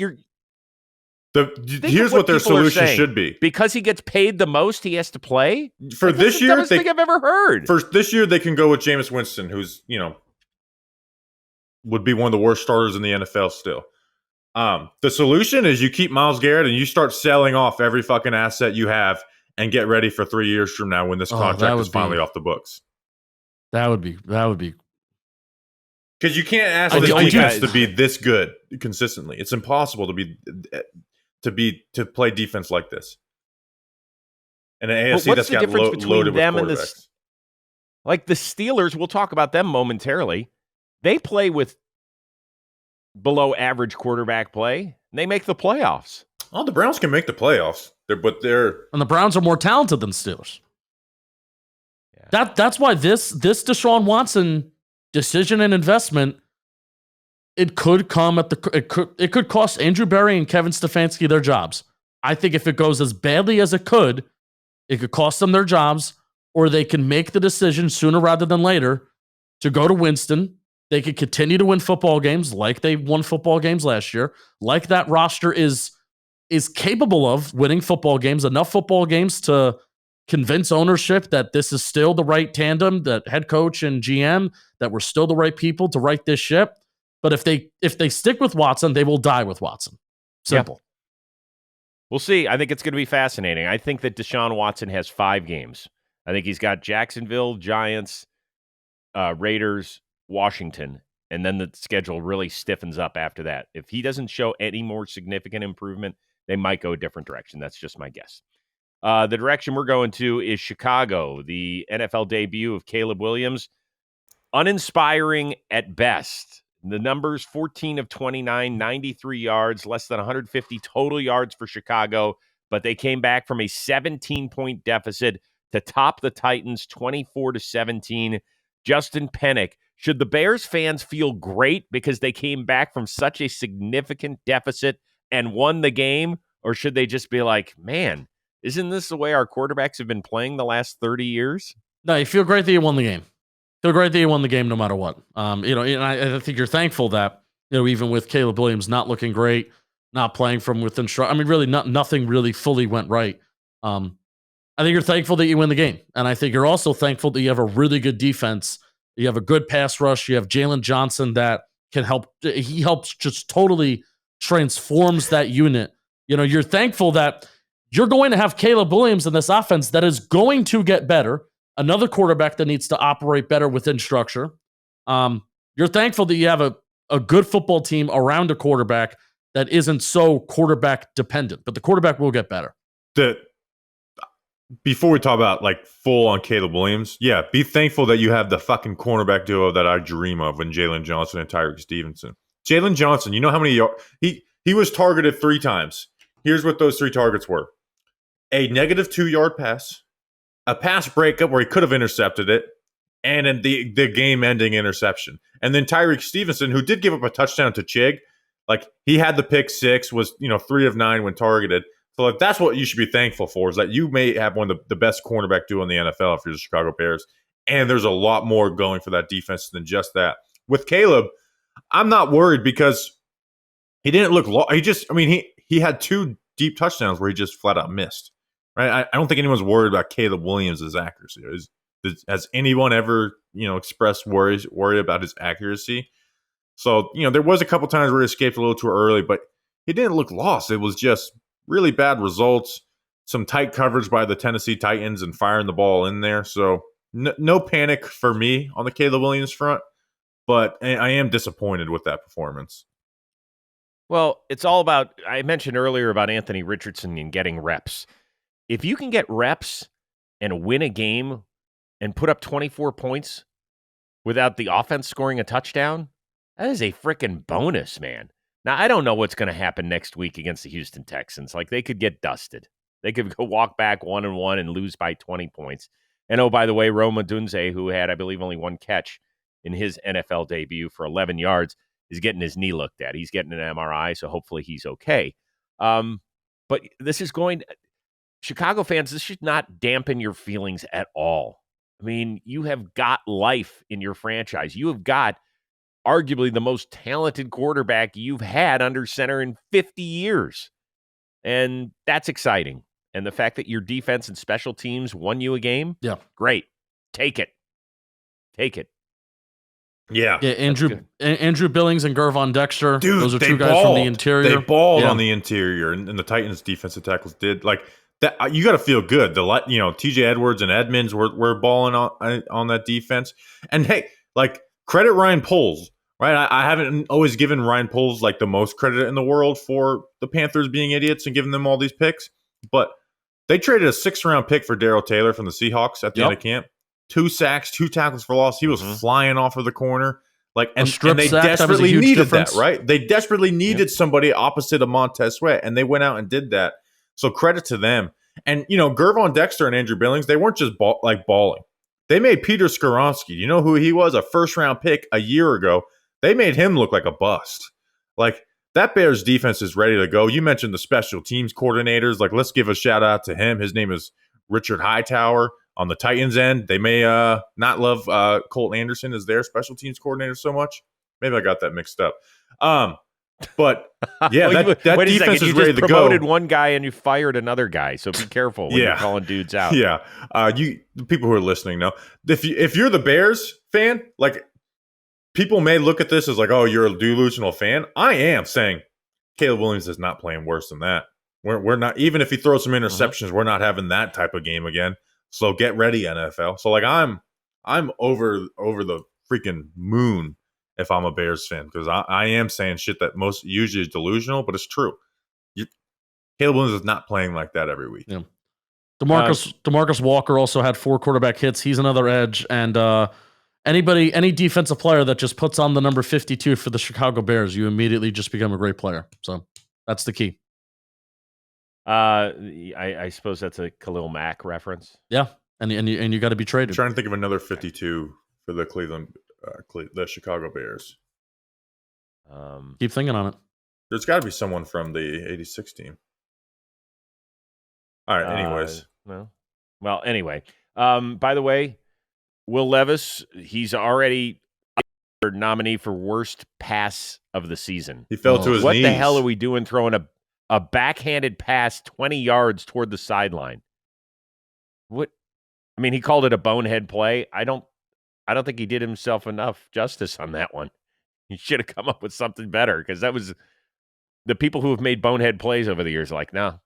Speaker 3: Here's what their solution should be.
Speaker 1: Because he gets paid the most, he has to play?
Speaker 3: For this year,
Speaker 1: that's the dumbest thing I've ever heard.
Speaker 3: For this year, they can go with Jameis Winston, who's, would be one of the worst starters in the NFL still. The solution is you keep Myles Garrett and you start selling off every fucking asset you have and get ready for 3 years from now when this contract is finally off the books. That would be. Because you can't ask this defense to be this good consistently. It's impossible to play defense like this. And an AFC that's got loaded with quarterbacks.
Speaker 1: Like the Steelers, we'll talk about them momentarily. They play with below average quarterback play, and they make the playoffs.
Speaker 3: Oh, the Browns can make the playoffs. And
Speaker 2: the Browns are more talented than the Steelers. Yeah. That's why this Deshaun Watson decision and investment, it could come it could cost Andrew Berry and Kevin Stefanski their jobs. I think if it goes as badly as it could cost them their jobs, or they can make the decision sooner rather than later to go to Winston. they could continue to win football games like they won football games last year, like that roster is capable of winning football games, enough football games to convince ownership that this is still the right tandem, that head coach and GM, that we're still the right people to right this ship. But if they stick with Watson, they will die with Watson. Simple.
Speaker 1: Yeah. We'll see. I think it's going to be fascinating. I think that Deshaun Watson has 5 games. I think he's got Jacksonville, Giants, Raiders, Washington, and then the schedule really stiffens up after that. If he doesn't show any more significant improvement, they might go a different direction. That's just my guess. The direction we're going to is Chicago, the NFL debut of Caleb Williams. Uninspiring at best. The numbers, 14 of 29, 93 yards, less than 150 total yards for Chicago, but they came back from a 17-point deficit to top the Titans 24-17. Justin Penik. Should the Bears fans feel great because they came back from such a significant deficit and won the game? Or should they just be like, man, isn't this the way our quarterbacks have been playing the last 30 years?
Speaker 2: No, you feel great that you won the game. Feel great that you won the game no matter what. And I think you're thankful that, even with Caleb Williams not looking great, not playing from within really nothing really fully went right. I think you're thankful that you win the game. And I think you're also thankful that you have a really good defense. You have a good pass rush. You have Jalen Johnson that can help. He helps just totally transforms that unit. You're thankful that you're going to have Caleb Williams in this offense that is going to get better. Another quarterback that needs to operate better within structure. You're thankful that you have a good football team around a quarterback that isn't so quarterback dependent, but the quarterback will get better.
Speaker 3: Before we talk about full on Caleb Williams, be thankful that you have the fucking cornerback duo that I dream of when Jalen Johnson and Tyreek Stevenson. Jalen Johnson, you know how many yards he was targeted 3 times. Here's what those 3 targets were: a negative 2-yard pass, a pass breakup where he could have intercepted it, and then the game-ending interception. And then Tyreek Stevenson, who did give up a touchdown to Chig, he had the pick 6, was 3 of 9 when targeted. So that's what you should be thankful for, is that you may have one of the best cornerback duo in the NFL if you're the Chicago Bears. And there's a lot more going for that defense than just that. With Caleb, I'm not worried because he didn't look he had 2 deep touchdowns where he just flat out missed. Right? I don't think anyone's worried about Caleb Williams' accuracy. Has anyone ever, expressed worry about his accuracy? So, there was a couple times where he escaped a little too early, but he didn't look lost. It was just really bad results, some tight coverage by the Tennessee Titans and firing the ball in there. So no panic for me on the Caleb Williams front, but I am disappointed with that performance.
Speaker 1: Well, it's all about, I mentioned earlier about Anthony Richardson and getting reps. If you can get reps and win a game and put up 24 points without the offense scoring a touchdown, that is a freaking bonus, man. Now, I don't know what's going to happen next week against the Houston Texans. They could get dusted. They could go walk back 1-1 and lose by 20 points. And, oh, by the way, Rome Odunze, who had, I believe, only 1 catch in his NFL debut for 11 yards, is getting his knee looked at. He's getting an MRI, so hopefully he's okay. But this is Chicago fans, this should not dampen your feelings at all. I mean, you have got life in your franchise. You have got arguably the most talented quarterback you've had under center in 50 years. And that's exciting. And the fact that your defense and special teams won you a game, great. Take it.
Speaker 3: Yeah.
Speaker 2: Andrew Billings and Gervon Dexter.
Speaker 3: Dude,
Speaker 2: those are 2 guys from the interior.
Speaker 3: They balled on the interior, and the Titans defensive tackles did. That, you got to feel good. TJ Edwards and Edmonds were balling on that defense. And hey, credit Ryan Poles. Right, I haven't always given Ryan Poles the most credit in the world for the Panthers being idiots and giving them all these picks, but they traded a 6th-round pick for Darrell Taylor from the Seahawks at the end of camp. 2 sacks, 2 tackles for loss. He was flying off of the corner, and they desperately needed that. Right, they desperately needed somebody opposite of Montez Sweat, and they went out and did that. So credit to them. And Gervon Dexter and Andrew Billings, they weren't just balling. They made Peter Skoronski. You know who he was? A 1st-round pick a year ago. They made him look like a bust. That Bears defense is ready to go. You mentioned the special teams coordinators. Let's give a shout out to him. His name is Richard Hightower. On the Titans end, they may not love Colt Anderson as their special teams coordinator so much. Maybe I got that mixed up. But yeah, that defense is ready to go. You
Speaker 1: promoted one guy and you fired another guy, so be careful when you're calling dudes out.
Speaker 3: Yeah, the people who are listening know if you're the Bears fan, like people may look at this as like, oh, you're a delusional fan. I am saying Caleb Williams is not playing worse than that. We're not, even if he throws some interceptions, we're not having that type of game again. So get ready, NFL. So like I'm over the freaking moon if I'm a Bears fan, because I am saying shit that most usually is delusional, but it's true. Caleb Williams is not playing like that every week.
Speaker 2: Yeah. DeMarcus Walker also had 4 quarterback hits. He's another edge. And any defensive player that just puts on the number 52 for the Chicago Bears, you immediately just become a great player. So that's the key.
Speaker 1: I suppose that's a Khalil Mack reference.
Speaker 2: Yeah, and you got to be traded.
Speaker 3: I'm trying to think of another 52 for the the Chicago Bears.
Speaker 2: Keep thinking on it.
Speaker 3: There's got to be someone from the 86 team. All right, anyways.
Speaker 1: Well, anyway. By the way, Will Levis, he's already a nominee for worst pass of the season.
Speaker 3: He fell to his knees.
Speaker 1: What the hell are we doing throwing a backhanded pass 20 yards toward the sideline? What? I mean, he called it a bonehead play. I don't think he did himself enough justice on that one. He should have come up with something better, because that was the people who have made bonehead plays over the years are like, no,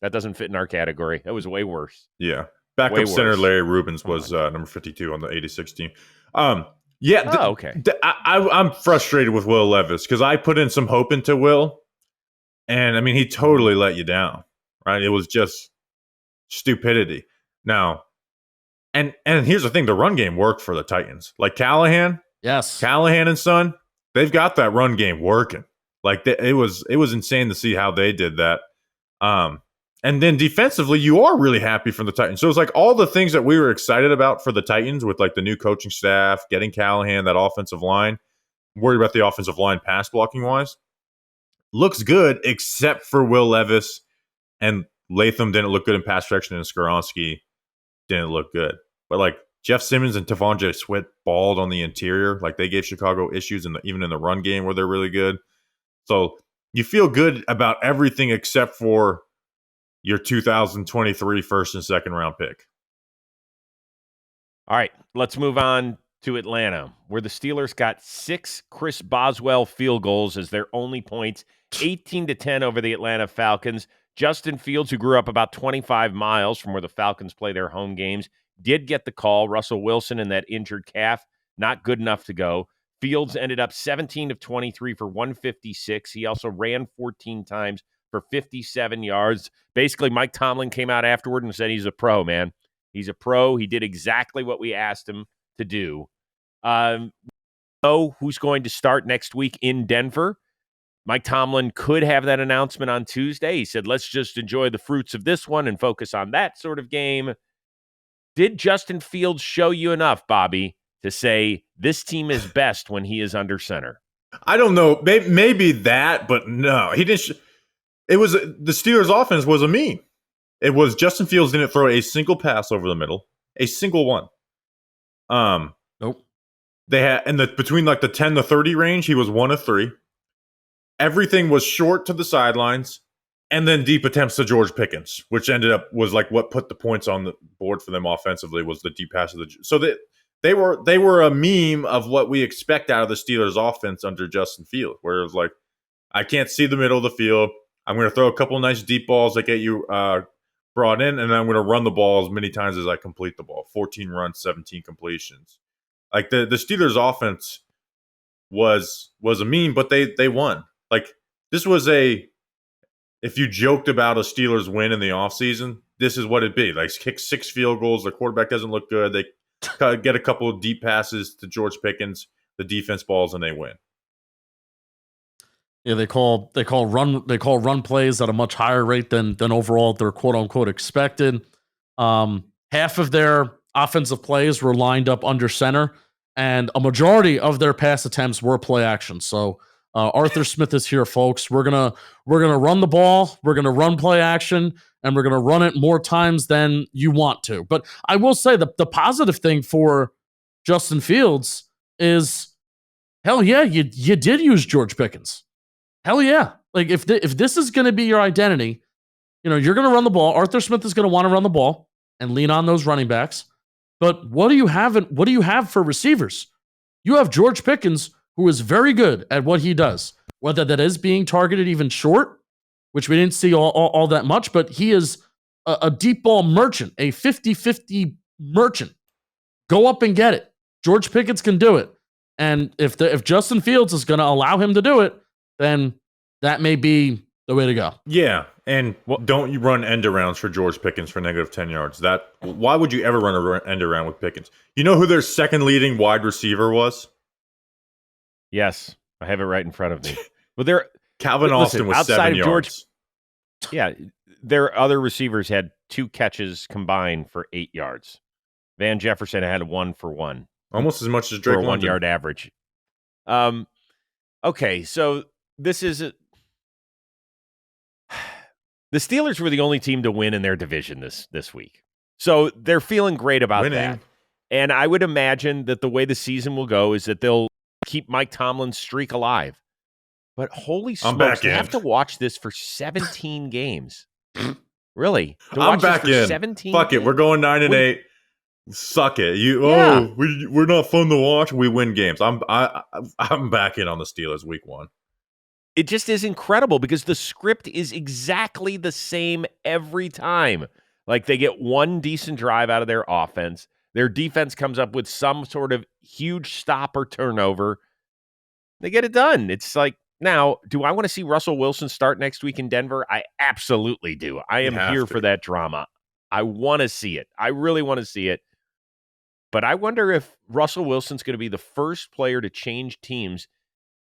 Speaker 1: that doesn't fit in our category. That was way worse.
Speaker 3: Yeah. Backup center Larry Rubens was number 52 on the 86 team. Okay. I'm frustrated with Will Levis because I put in some hope into Will, and I mean, he totally let you down, right? It was just stupidity. Now, and here's the thing: the run game worked for the Titans. Like Callahan and Son, they've got that run game working. Like it was insane to see how they did that. And then defensively, you are really happy for the Titans. So it's like all the things that we were excited about for the Titans with like the new coaching staff, getting Callahan, that offensive line, worried about the offensive line pass blocking wise, looks good except for Will Levis, and Latham didn't look good in pass protection, and Skoronski didn't look good. But like Jeff Simmons and T'Vondre Sweat balled on the interior. Like they gave Chicago issues even in the run game where they're really good. So you feel good about everything except for your 2023 first and second round pick.
Speaker 1: All right, let's move on to Atlanta, where the Steelers got 6 Chris Boswell field goals as their only points, 18-10 over the Atlanta Falcons. Justin Fields, who grew up about 25 miles from where the Falcons play their home games, did get the call. Russell Wilson and that injured calf, not good enough to go. Fields ended up 17 of 23 for 156. He also ran 14 times for 57 yards. Basically, Mike Tomlin came out afterward and said he's a pro, man. He's a pro. He did exactly what we asked him to do. Know who's going to start next week in Denver. Mike Tomlin could have that announcement on Tuesday. He said, let's just enjoy the fruits of this one and focus on that sort of game. Did Justin Fields show you enough, Bobby, to say this team is best when he is under center?
Speaker 3: I don't know. Maybe that, but no. He didn't. It was the Steelers' offense was a meme. It was Justin Fields didn't throw a single pass over the middle, a single one.
Speaker 2: Nope.
Speaker 3: They had between like the 10 to 30 range, he was 1 of 3. Everything was short to the sidelines, and then deep attempts to George Pickens, which was like what put the points on the board for them offensively was the deep pass of so that they were a meme of what we expect out of the Steelers' offense under Justin Fields, where it was like, I can't see the middle of the field. I'm going to throw a couple of nice deep balls that get you brought in, and I'm going to run the ball as many times as I complete the ball. 14 runs, 17 completions. Like the Steelers' offense was a meme, but they won. Like this was if you joked about a Steelers win in the offseason, this is what it'd be. Like kick 6 field goals, the quarterback doesn't look good. They get a couple of deep passes to George Pickens, the defense balls, and they win.
Speaker 2: Yeah, they call run plays at a much higher rate than overall they're quote unquote expected. Half of their offensive plays were lined up under center, and a majority of their pass attempts were play action. So Arthur Smith is here, folks. We're gonna run the ball. We're gonna run play action, and we're gonna run it more times than you want to. But I will say the positive thing for Justin Fields is, hell yeah, you did use George Pickens. Hell yeah. Like if this is going to be your identity, you're going to run the ball. Arthur Smith is going to want to run the ball and lean on those running backs. But what do you have for receivers? You have George Pickens, who is very good at what he does, whether that is being targeted even short, which we didn't see all that much, but he is a deep ball merchant, a 50-50 merchant. Go up and get it. George Pickens can do it. And if Justin Fields is going to allow him to do it, then that may be the way to go.
Speaker 3: Yeah, and don't you run end arounds for George Pickens for negative 10 yards. Why would you ever run an end around with Pickens? You know who their second leading wide receiver was?
Speaker 1: Yes, I have it right in front of me. Well,
Speaker 3: Calvin Austin was 7 yards.
Speaker 1: Yeah, their other receivers had 2 catches combined for 8 yards. Van Jefferson had 1 for 1.
Speaker 3: Almost as much as Drake
Speaker 1: for a
Speaker 3: London.
Speaker 1: 1 yard average. Okay, so this is the Steelers were the only team to win in their division this week. So they're feeling great about that. And I would imagine that the way the season will go is that they'll keep Mike Tomlin's streak alive. But holy smokes, they have to watch this for 17 games. Really?
Speaker 3: I'm back in.
Speaker 1: 17
Speaker 3: Fuck
Speaker 1: games?
Speaker 3: it. We're going 9-8. Suck it. We're not fun to watch. We win games. I'm back in on the Steelers week 1.
Speaker 1: It just is incredible because the script is exactly the same every time. Like they get one decent drive out of their offense. Their defense comes up with some sort of huge stop or turnover. They get it done. It's like, now, do I want to see Russell Wilson start next week in Denver? I absolutely do. I am here for that drama. I want to see it. I really want to see it. But I wonder if Russell Wilson's going to be the first player to change teams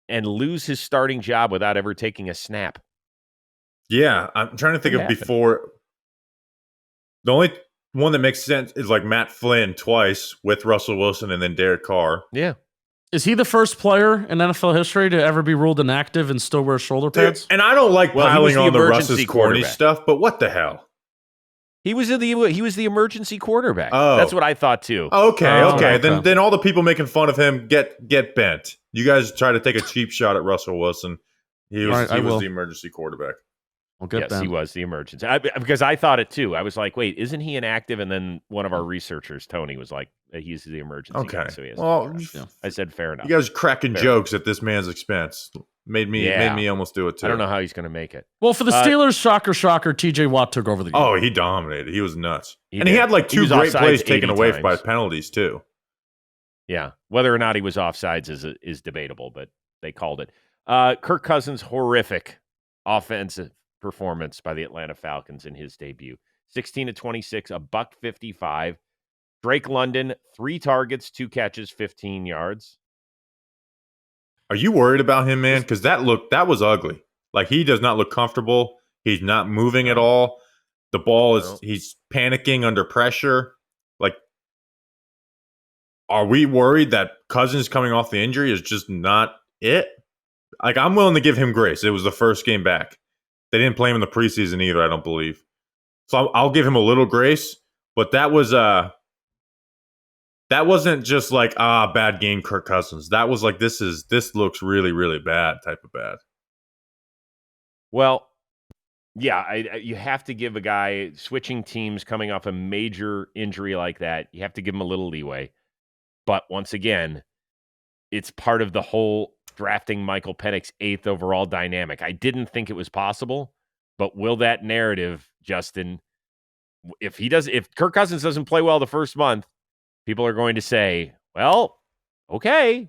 Speaker 1: and lose his starting job without ever taking a snap.
Speaker 3: Yeah, I'm trying to think of before. The only one that makes sense is like Matt Flynn twice with Russell Wilson and then Derek Carr.
Speaker 1: Yeah.
Speaker 2: Is he the first player in NFL history to ever be ruled inactive and still wear shoulder pads?
Speaker 3: And I don't like piling on the Russ's corny stuff, but what the hell?
Speaker 1: He was the emergency quarterback. Oh, that's what I thought too.
Speaker 3: Okay. Then all the people making fun of him get bent. You guys try to take a cheap shot at Russell Wilson. He was the emergency quarterback.
Speaker 1: He was the emergency. Because I thought it too. I was like, wait, isn't he inactive? And then one of our researchers, Tony, was like, he's the emergency guy. So he has I said, fair enough.
Speaker 3: You guys cracking jokes at this man's expense. Made me almost do it too.
Speaker 1: I don't know how he's going to make it.
Speaker 2: Well, for the Steelers, shocker, TJ Watt took over the game.
Speaker 3: Oh, he dominated. He was nuts. He had like 2 great plays taken away by penalties too.
Speaker 1: Yeah. Whether or not he was offsides is debatable, but they called it. Kirk Cousins, horrific offensive performance by the Atlanta Falcons in his debut. 16-26, a $155. Drake London, 3 targets, 2 catches, 15 yards.
Speaker 3: Are you worried about him, man? Because that was ugly. Like, he does not look comfortable. He's not moving at all. The ball he's panicking under pressure. Like, are we worried that Cousins coming off the injury is just not it? Like, I'm willing to give him grace. It was the first game back. They didn't play him in the preseason either, I don't believe. So I'll give him a little grace, but that wasn't just like bad game Kirk Cousins. That was like this looks really, really bad type of bad.
Speaker 1: Well, yeah, you have to give a guy switching teams coming off a major injury like that. You have to give him a little leeway. But once again, it's part of the whole drafting Michael Penik's 8th overall dynamic. I didn't think it was possible, but will that narrative, Justin, if Kirk Cousins doesn't play well the first month, people are going to say, well, okay.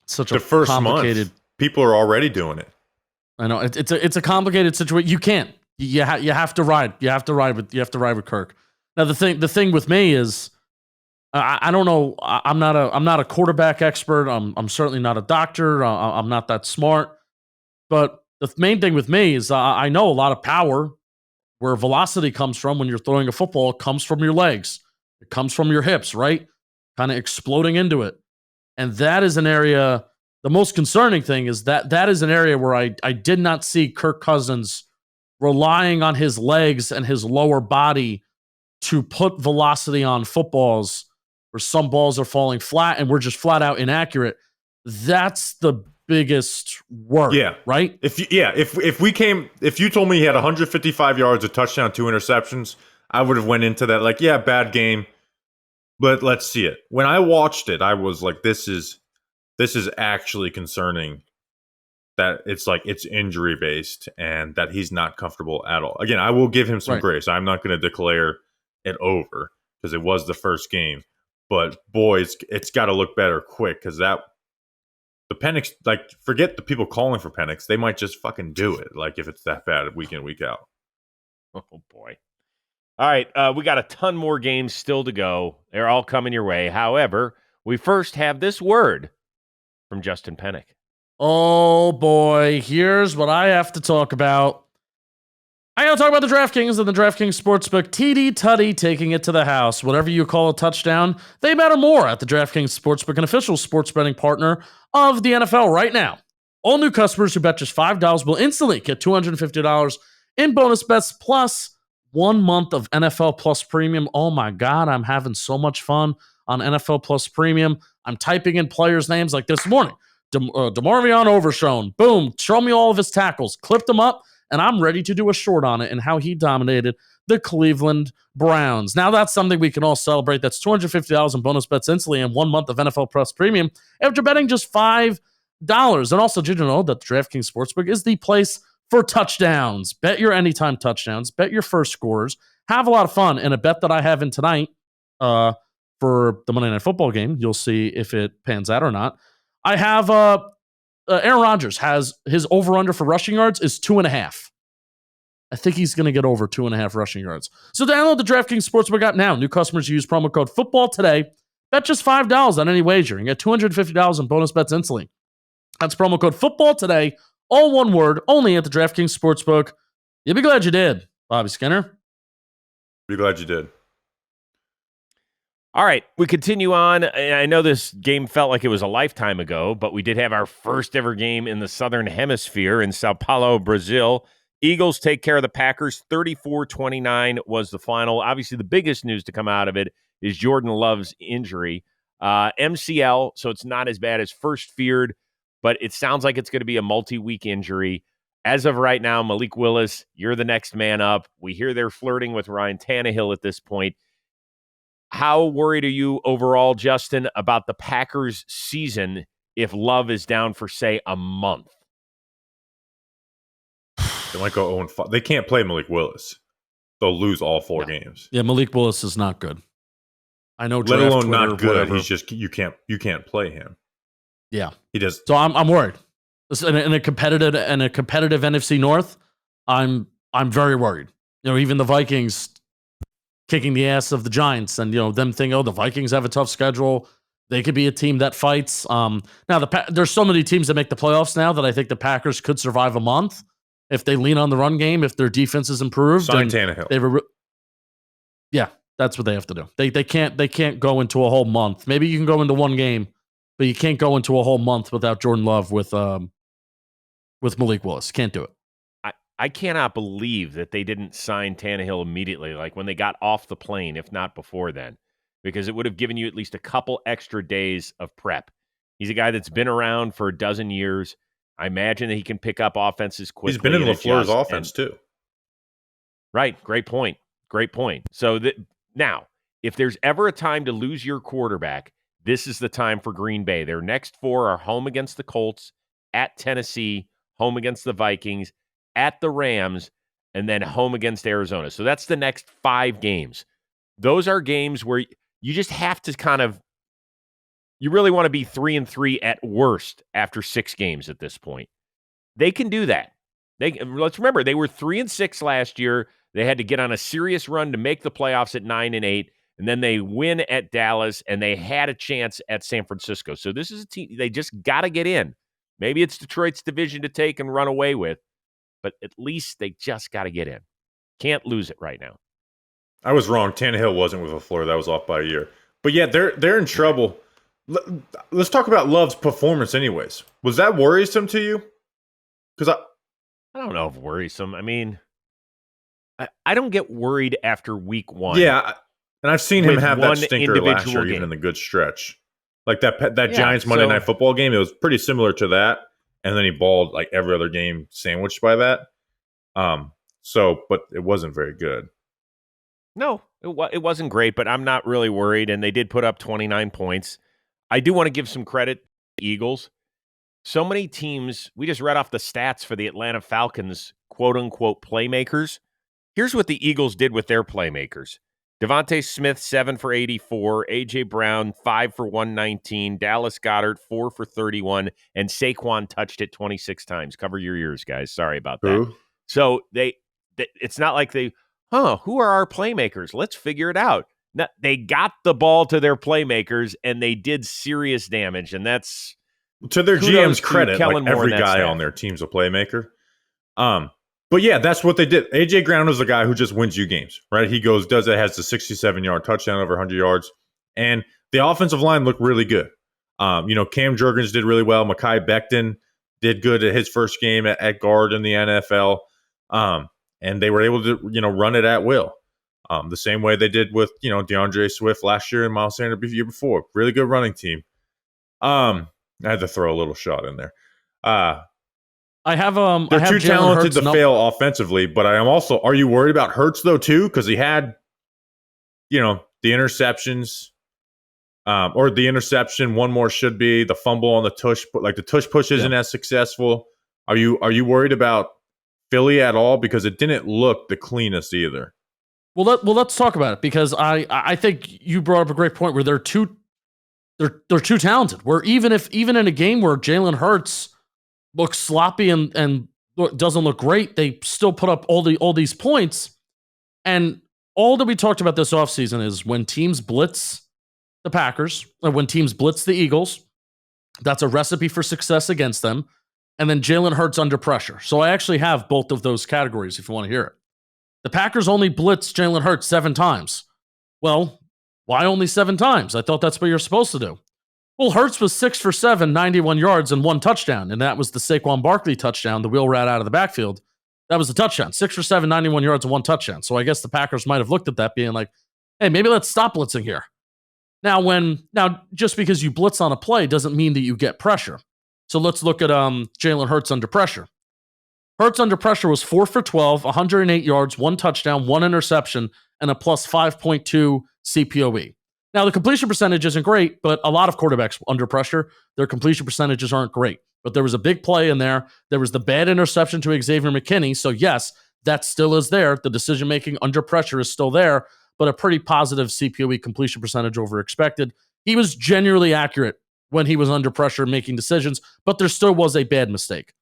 Speaker 2: Such
Speaker 3: the
Speaker 2: a
Speaker 3: first
Speaker 2: complicated
Speaker 3: month, people are already doing it.
Speaker 2: I know it's a complicated situation. You can't. You have to ride. You have to ride with Kirk. Now the thing with me is, I don't know. I'm not a quarterback expert. I'm certainly not a doctor. I'm not that smart. But the main thing with me is I know a lot of power, where velocity comes from when you're throwing a football, comes from your legs. It comes from your hips, right? Kind of exploding into it. And that is an area The most concerning thing is that is an area where I did not see Kirk Cousins relying on his legs and his lower body to put velocity on footballs where some balls are falling flat and we're just flat out inaccurate. That's the biggest worry, right?
Speaker 3: If you told me he had 155 yards, a touchdown, 2 interceptions, I would have went into that like, yeah, bad game, but let's see it. When I watched it, I was like, this is actually concerning that it's injury based and that he's not comfortable at all. Again, I will give him some grace. I'm not going to declare it over because it was the first game, but boy, it's got to look better quick because the Penik, like, forget the people calling for Peniks. They might just fucking do it. Like, if it's that bad week in, week out.
Speaker 1: Oh, boy. All right. We got a ton more games still to go. They're all coming your way. However, we first have this word from Justin Penik.
Speaker 2: Oh, boy. Here's what I have to talk about. I got to talk about the DraftKings and the DraftKings Sportsbook. TD Tutty taking it to the house. Whatever you call a touchdown, they matter more at the DraftKings Sportsbook, an official sports betting partner of the NFL right now. All new customers who bet just $5 will instantly get $250 in bonus bets plus 1 month of NFL Plus Premium. Oh my God, I'm having so much fun on NFL Plus Premium. I'm typing in players' names like this morning. DeMarvion Overshown. Boom. Show me all of his tackles. Clipped them up. And I'm ready to do a short on it and how he dominated the Cleveland Browns. Now that's something we can all celebrate. That's $250 in bonus bets instantly and 1 month of NFL Plus Premium after betting just $5. And also, did you know that the DraftKings Sportsbook is the place for touchdowns? Bet your anytime touchdowns. Bet your first scores. Have a lot of fun. And a bet that I have in tonight for the Monday Night Football game, you'll see if it pans out or not. I have Aaron Rodgers has his over-under for rushing yards is 2.5. I think he's going to get over 2.5 rushing yards. So download the DraftKings Sportsbook app now. New customers use promo code football today. Bet just $5 on any wager and get $250 in bonus bets instantly. That's promo code football today. All one word, only at the DraftKings Sportsbook. You'll be glad you did, Bobby Skinner.
Speaker 3: Be glad you did.
Speaker 1: All right, we continue on. I know this game felt like it was a lifetime ago, but we did have our first ever game in the Southern Hemisphere in Sao Paulo, Brazil. Eagles take care of the Packers. 34-29 was the final. Obviously, the biggest news to come out of it is Jordan Love's injury. MCL, so it's not as bad as first feared, but it sounds like it's going to be a multi-week injury. As of right now, Malik Willis, you're the next man up. We hear they're flirting with Ryan Tannehill at this point. How worried are you overall, Justin, about the Packers' season if Love is down for, say, a month?
Speaker 3: They might go 0-5. They can't play Malik Willis. They'll lose all 4 games.
Speaker 2: Yeah, Malik Willis is not good. I know.
Speaker 3: Let alone
Speaker 2: Twitter,
Speaker 3: not good.
Speaker 2: Whatever.
Speaker 3: He's just you can't play him.
Speaker 2: Yeah,
Speaker 3: he does.
Speaker 2: So I'm worried. In a competitive NFC North, I'm very worried. You know, even the Vikings kicking the ass of the Giants, and them thinking, oh, the Vikings have a tough schedule. They could be a team that fights. Now there's so many teams that make the playoffs now that I think the Packers could survive a month if they lean on the run game, if their defense is improved.
Speaker 3: Sign Tannehill.
Speaker 2: Yeah, that's what they have to do. They can't go into a whole month. Maybe you can go into one game, but you can't go into a whole month without Jordan Love with Malik Willis. Can't do it.
Speaker 1: I cannot believe that they didn't sign Tannehill immediately, like when they got off the plane, if not before then, because it would have given you at least a couple extra days of prep. He's a guy that's been around for a dozen years. I imagine that he can pick up offenses quickly.
Speaker 3: He's been in LaFleur's offense too.
Speaker 1: Right. Great point. So now, if there's ever a time to lose your quarterback, this is the time for Green Bay. Their next 4 are home against the Colts, at Tennessee, home against the Vikings, at the Rams, and then home against Arizona. So that's the next 5 games. Those are games where you just have to you really want to be 3-3 at worst after 6 games at this point. They can do that. Let's remember, they were 3-6 last year. They had to get on a serious run to make the playoffs at 9-8, and then they win at Dallas, and they had a chance at San Francisco. So this is a team, they just got to get in. Maybe it's Detroit's division to take and run away with, but at least they just got to get in. Can't lose it right now.
Speaker 3: I was wrong. Tannehill wasn't with LaFleur. That was off by a year. But yeah, they're in trouble. let's talk about Love's performance, anyways. Was that worrisome to you? Because
Speaker 1: I don't know if worrisome. I mean, I don't get worried after week one.
Speaker 3: Yeah, and I've seen him
Speaker 1: with
Speaker 3: have that
Speaker 1: one
Speaker 3: stinker last year,
Speaker 1: individual
Speaker 3: even
Speaker 1: game.
Speaker 3: in the good stretch. Like that
Speaker 1: Yeah,
Speaker 3: Giants Monday
Speaker 1: so-
Speaker 3: Night Football game, it was pretty similar to that. And then he balled like every other game sandwiched by that. But it wasn't very good.
Speaker 1: No, it wasn't great, but I'm not really worried. And they did put up 29 points. I do want to give some credit to the Eagles. So many teams, we just read off the stats for the Atlanta Falcons, quote unquote, playmakers. Here's what the Eagles did with their playmakers. Devontae Smith, 7 for 84. A.J. Brown, 5 for 119. Dallas Goedert, 4 for 31. And Saquon touched it 26 times. Cover your ears, guys. Sorry about that.
Speaker 3: Who?
Speaker 1: So it's not like who are our playmakers? Let's figure it out. No, they got the ball to their playmakers, and they did serious damage. And that's
Speaker 3: To their
Speaker 1: kudos
Speaker 3: GM's
Speaker 1: to
Speaker 3: credit,
Speaker 1: Kellen
Speaker 3: like
Speaker 1: Moore
Speaker 3: every
Speaker 1: and that
Speaker 3: guy
Speaker 1: staff.
Speaker 3: on their team's a playmaker. But yeah, that's what they did. AJ Brown is the guy who just wins you games, right? He has the 67-yard touchdown over 100 yards, and the offensive line looked really good. Cam Jurgens did really well. Mekhi Becton did good at his first game at guard in the NFL, and they were able to run it at will, the same way they did with DeAndre Swift last year and Miles Sanders the year before. Really good running team. I had to throw a little shot in there.
Speaker 2: They're
Speaker 3: too talented to fail offensively, but I am also. Are you worried about Hurts though too? Because he had, the interceptions, or the interception. One more should be the fumble on the tush, but like the tush push isn't as successful. Are you worried about Philly at all? Because it didn't look the cleanest either.
Speaker 2: Well, let's talk about it, because I think you brought up a great point where they're too talented. Where even in a game where Jalen Hurts looks sloppy and doesn't look great, they still put up all these points. And all that we talked about this offseason is when teams blitz the Packers, or when teams blitz the Eagles, that's a recipe for success against them. And then Jalen Hurts under pressure. So I actually have both of those categories if you want to hear it. The Packers only blitzed Jalen Hurts 7 times. Well, why only 7 times? I thought that's what you're supposed to do. Well, Hurts was 6 for 7, 91 yards, and 1 touchdown. And that was the Saquon Barkley touchdown, the wheel route out of the backfield. That was the touchdown. 6 for 7, 91 yards, and 1 touchdown. So I guess the Packers might have looked at that being like, hey, maybe let's stop blitzing here. Now, just because you blitz on a play doesn't mean that you get pressure. So let's look at Jalen Hurts under pressure. Hurts under pressure was 4 for 12, 108 yards, 1 touchdown, 1 interception, and a plus 5.2 CPOE. Now, the completion percentage isn't great, but a lot of quarterbacks under pressure, their completion percentages aren't great. But there was a big play in there. There was the bad interception to Xavier McKinney. So, yes, that still is there. The decision-making under pressure is still there, but a pretty positive CPOE completion percentage over expected. He was genuinely accurate when he was under pressure making decisions, but there still was a bad mistake.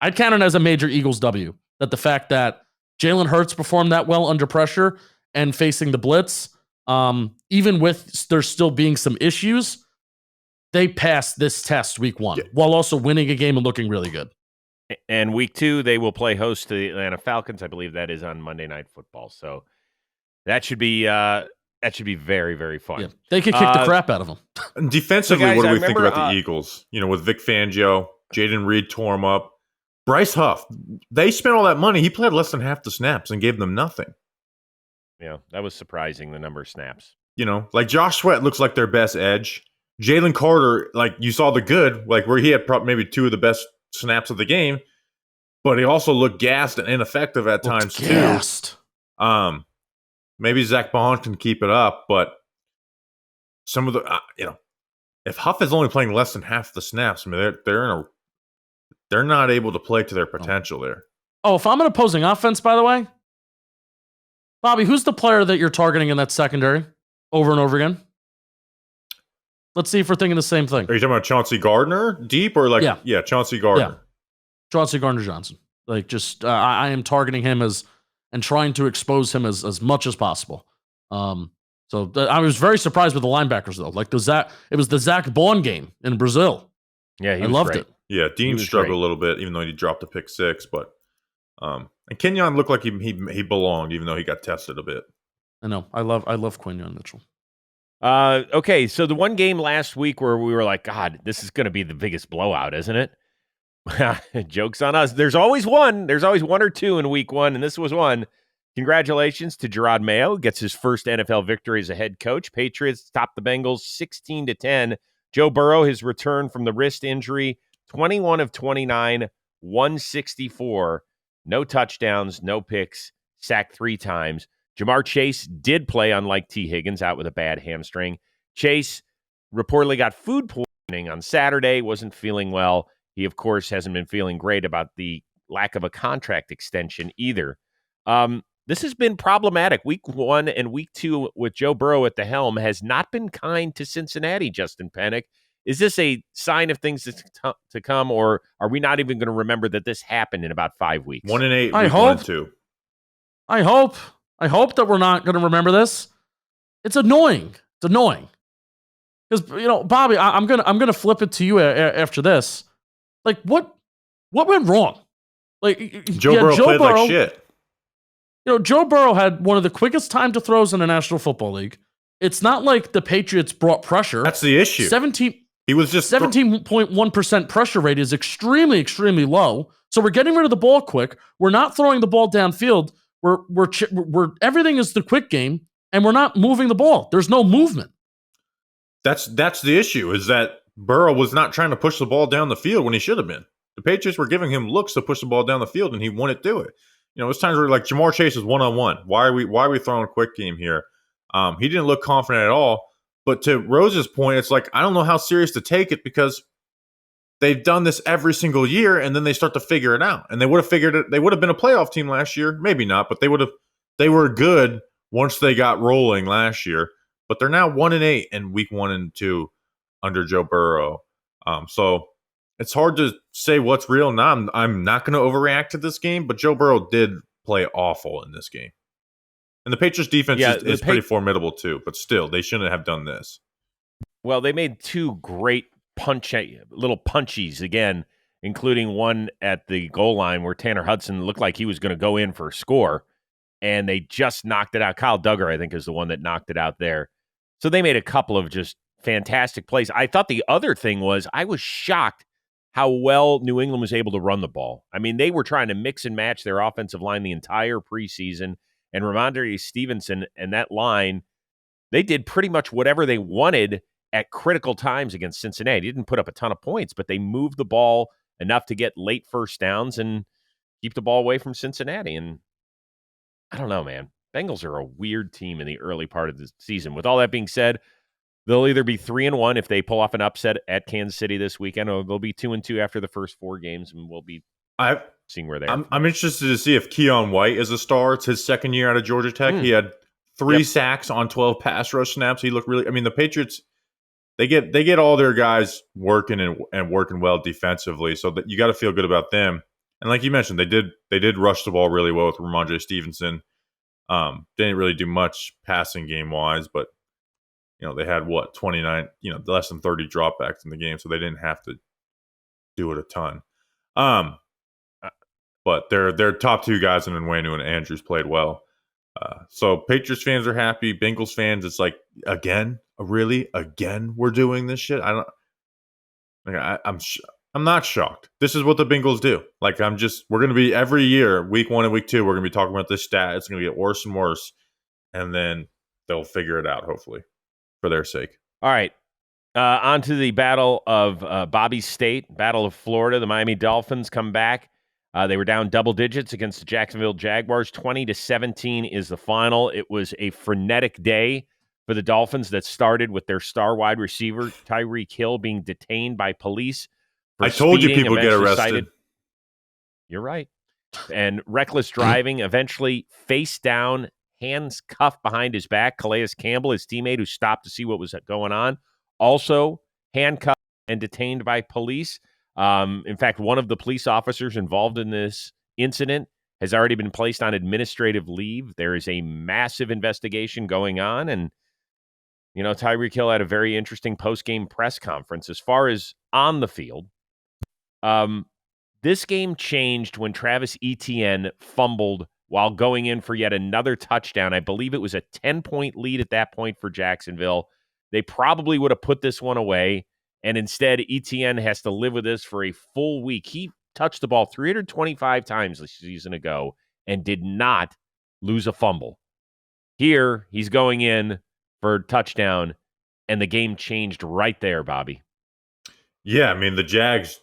Speaker 2: I'd count it as a major Eagles W, that the fact that Jalen Hurts performed that well under pressure and facing the blitz, even with there still being some issues, they passed this test week 1 while also winning a game and looking really good.
Speaker 1: And week 2, they will play host to the Atlanta Falcons. I believe that is on Monday Night Football. So that should be very, very fun.
Speaker 2: Yeah, they could kick the crap out of them.
Speaker 3: Defensively,
Speaker 1: So guys,
Speaker 3: what do
Speaker 1: I
Speaker 3: we think
Speaker 1: remember,
Speaker 3: about the Eagles? With Vic Fangio, Jaden Reed tore him up. Bryce Huff, they spent all that money. He played less than half the snaps and gave them nothing.
Speaker 1: Yeah, that was surprising, the number of snaps.
Speaker 3: Like Josh Sweat looks like their best edge. Jalen Carter, like you saw the good, like where he had maybe 2 of the best snaps of the game, but he also looked gassed and ineffective at times too. Maybe Zach Bond can keep it up, but some of the, if Huff is only playing less than half the snaps, I mean, they're not able to play to their potential there.
Speaker 2: Oh, if I'm an opposing offense, by the way, Bobby, who's the player that you're targeting in that secondary over and over again? Let's see if we're thinking the same thing.
Speaker 3: Are you talking about Chauncey Gardner deep or like, yeah Chauncey Gardner? Yeah.
Speaker 2: Chauncey Gardner-Johnson. Like just, I am targeting him and trying to expose him as much as possible. So I was very surprised with the linebackers though. Like it was the Zach Bond game in Brazil.
Speaker 1: Yeah,
Speaker 2: I loved it.
Speaker 3: Yeah, Dean struggled a little bit, even though he dropped a pick 6. But and Kenyon looked like he belonged, even though he got tested a bit.
Speaker 2: I know. I love Quinyon Mitchell.
Speaker 1: Okay, so the one game last week where we were like, God, this is going to be the biggest blowout, isn't it? Joke's on us. There's always one. There's always one or two in week one, and this was one. Congratulations to Gerard Mayo. Gets his first NFL victory as a head coach. Patriots top the Bengals 16-10. Joe Burrow, his return from the wrist injury, 21 of 29, 164. No touchdowns, no picks, sacked 3 times. Jamar Chase did play, unlike T. Higgins, out with a bad hamstring. Chase reportedly got food poisoning on Saturday, wasn't feeling well. He, of course, hasn't been feeling great about the lack of a contract extension either. This has been problematic. Week 1 and week 2 with Joe Burrow at the helm has not been kind to Cincinnati, Justin Penik. Is this a sign of things to come, or are we not even going to remember that this happened in about 5 weeks?
Speaker 3: 1-8,
Speaker 2: I
Speaker 3: week
Speaker 2: hope.
Speaker 3: 1 and 2.
Speaker 2: I hope that we're not going to remember this. It's annoying. It's annoying. Because, Bobby, I'm gonna flip it to you after this. Like, what went wrong? Like,
Speaker 3: Joe Burrow played like shit.
Speaker 2: Joe Burrow had one of the quickest time to throws in the National Football League. It's not like the Patriots brought pressure.
Speaker 3: That's the issue.
Speaker 2: 17.1% pressure rate is extremely, extremely low. So we're getting rid of the ball quick. We're not throwing the ball downfield. We're everything is the quick game, and we're not moving the ball. There's no movement. That's
Speaker 3: the issue, is that Burrow was not trying to push the ball down the field when he should have been. The Patriots were giving him looks to push the ball down the field, and he wouldn't do it. It's times where, like, Jamar Chase is one-on-one. Why are we throwing a quick game here? He didn't look confident at all. But to Rose's point, it's like, I don't know how serious to take it, because they've done this every single year, and then they start to figure it out. And they would have figured it. They would have been a playoff team last year. Maybe not, but they were good once they got rolling last year. But they're now 1-8 in week 1 and 2 under Joe Burrow. So it's hard to say what's real. Now I'm not going to overreact to this game, but Joe Burrow did play awful in this game. And the Patriots defense is pretty formidable too, but still, they shouldn't have done this.
Speaker 1: Well, they made 2 great little punchies again, including one at the goal line where Tanner Hudson looked like he was going to go in for a score, and they just knocked it out. Kyle Duggar, I think, is the one that knocked it out there. So they made a couple of just fantastic plays. I thought the other thing was, I was shocked how well New England was able to run the ball. I mean, they were trying to mix and match their offensive line the entire preseason, and Ramondre Stevenson and that line, they did pretty much whatever they wanted at critical times against Cincinnati. They didn't put up a ton of points, but they moved the ball enough to get late first downs and keep the ball away from Cincinnati. And I don't know, man. Bengals are a weird team in the early part of the season. With all that being said, they'll either be 3-1 if they pull off an upset at Kansas City this weekend, or they'll be 2-2 after the first 4 games, and we'll be seeing where they are.
Speaker 3: I'm interested to see if Keon White is a star. It's his second year out of Georgia Tech. He had 3 sacks on 12 pass rush snaps. He looked really. I mean, the Patriots, they get all their guys working and working well defensively, so that you got to feel good about them. And like you mentioned, they did rush the ball really well with Ramondre Stevenson. Didn't really do much passing game wise, but they had 29, less than 30 dropbacks in the game, so they didn't have to do it a ton. But their top 2 guys in Nwanu and Andrews played well. So Patriots fans are happy. Bengals fans, it's like, again we're doing this shit. I'm not shocked. This is what the Bengals do. Like, we're going to be every year, week 1 and week 2, we're going to be talking about this stat. It's going to get worse and worse, and then they'll figure it out, hopefully, for their sake.
Speaker 1: All right. On to the Battle of Bobby State, Battle of Florida. The Miami Dolphins come back. They were down double digits against the Jacksonville Jaguars. 20-17 is the final. It was a frenetic day for the Dolphins that started with their star wide receiver, Tyreek Hill, being detained by police.
Speaker 3: I told you people get arrested.
Speaker 1: You're right. And reckless driving, eventually face down, hands cuffed behind his back. Calais Campbell, his teammate who stopped to see what was going on, also handcuffed and detained by police. In fact, one of the police officers involved in this incident has already been placed on administrative leave. There is a massive investigation going on. And, Tyreek Hill had a very interesting post-game press conference. As far as on the field, this game changed when Travis Etienne fumbled while going in for yet another touchdown. I believe it was a 10-point lead at that point for Jacksonville. they probably would have put this one away. And instead, Etienne has to live with this for a full week. He touched the ball 325 times this season ago and did not lose a fumble. Here, he's going in for a touchdown, and the game changed right there, Bobby.
Speaker 3: Yeah, I mean, the Jags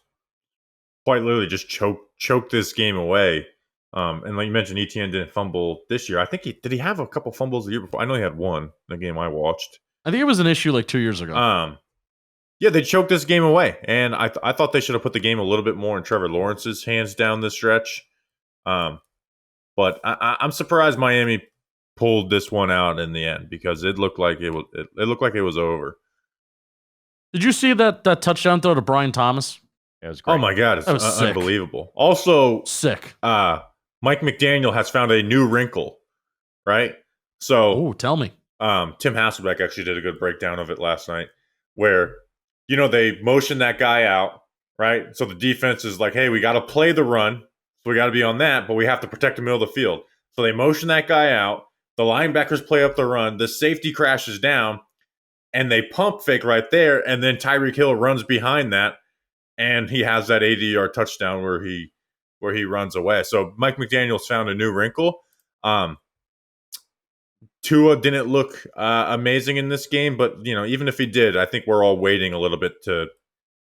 Speaker 3: quite literally just choked this game away. And like you mentioned, Etienne didn't fumble this year. I think did he have a couple fumbles the year before? I know he had one in the game I watched.
Speaker 2: I think it was an issue like 2 years ago.
Speaker 3: Yeah, they choked this game away, and I thought they should have put the game a little bit more in Trevor Lawrence's hands down this stretch. But I'm surprised Miami pulled this one out in the end because it looked like it was over.
Speaker 2: Did you see that touchdown throw to Brian Thomas?
Speaker 1: It was great.
Speaker 3: Oh my God, it's unbelievable. Also,
Speaker 2: sick.
Speaker 3: Mike McDaniel has found a new wrinkle, right? So,
Speaker 2: tell me.
Speaker 3: Tim Hasselbeck actually did a good breakdown of it last night, where they motion that guy out, right? So the defense is like, hey, we got to play the run, so we got to be on that, but we have to protect the middle of the field. So they motion that guy out. The linebackers play up the run. The safety crashes down, and they pump fake right there, and then Tyreek Hill runs behind that, and he has that 80-yard touchdown where he runs away. So Mike McDaniel's found a new wrinkle. Tua didn't look amazing in this game, but even if he did, I think we're all waiting a little bit to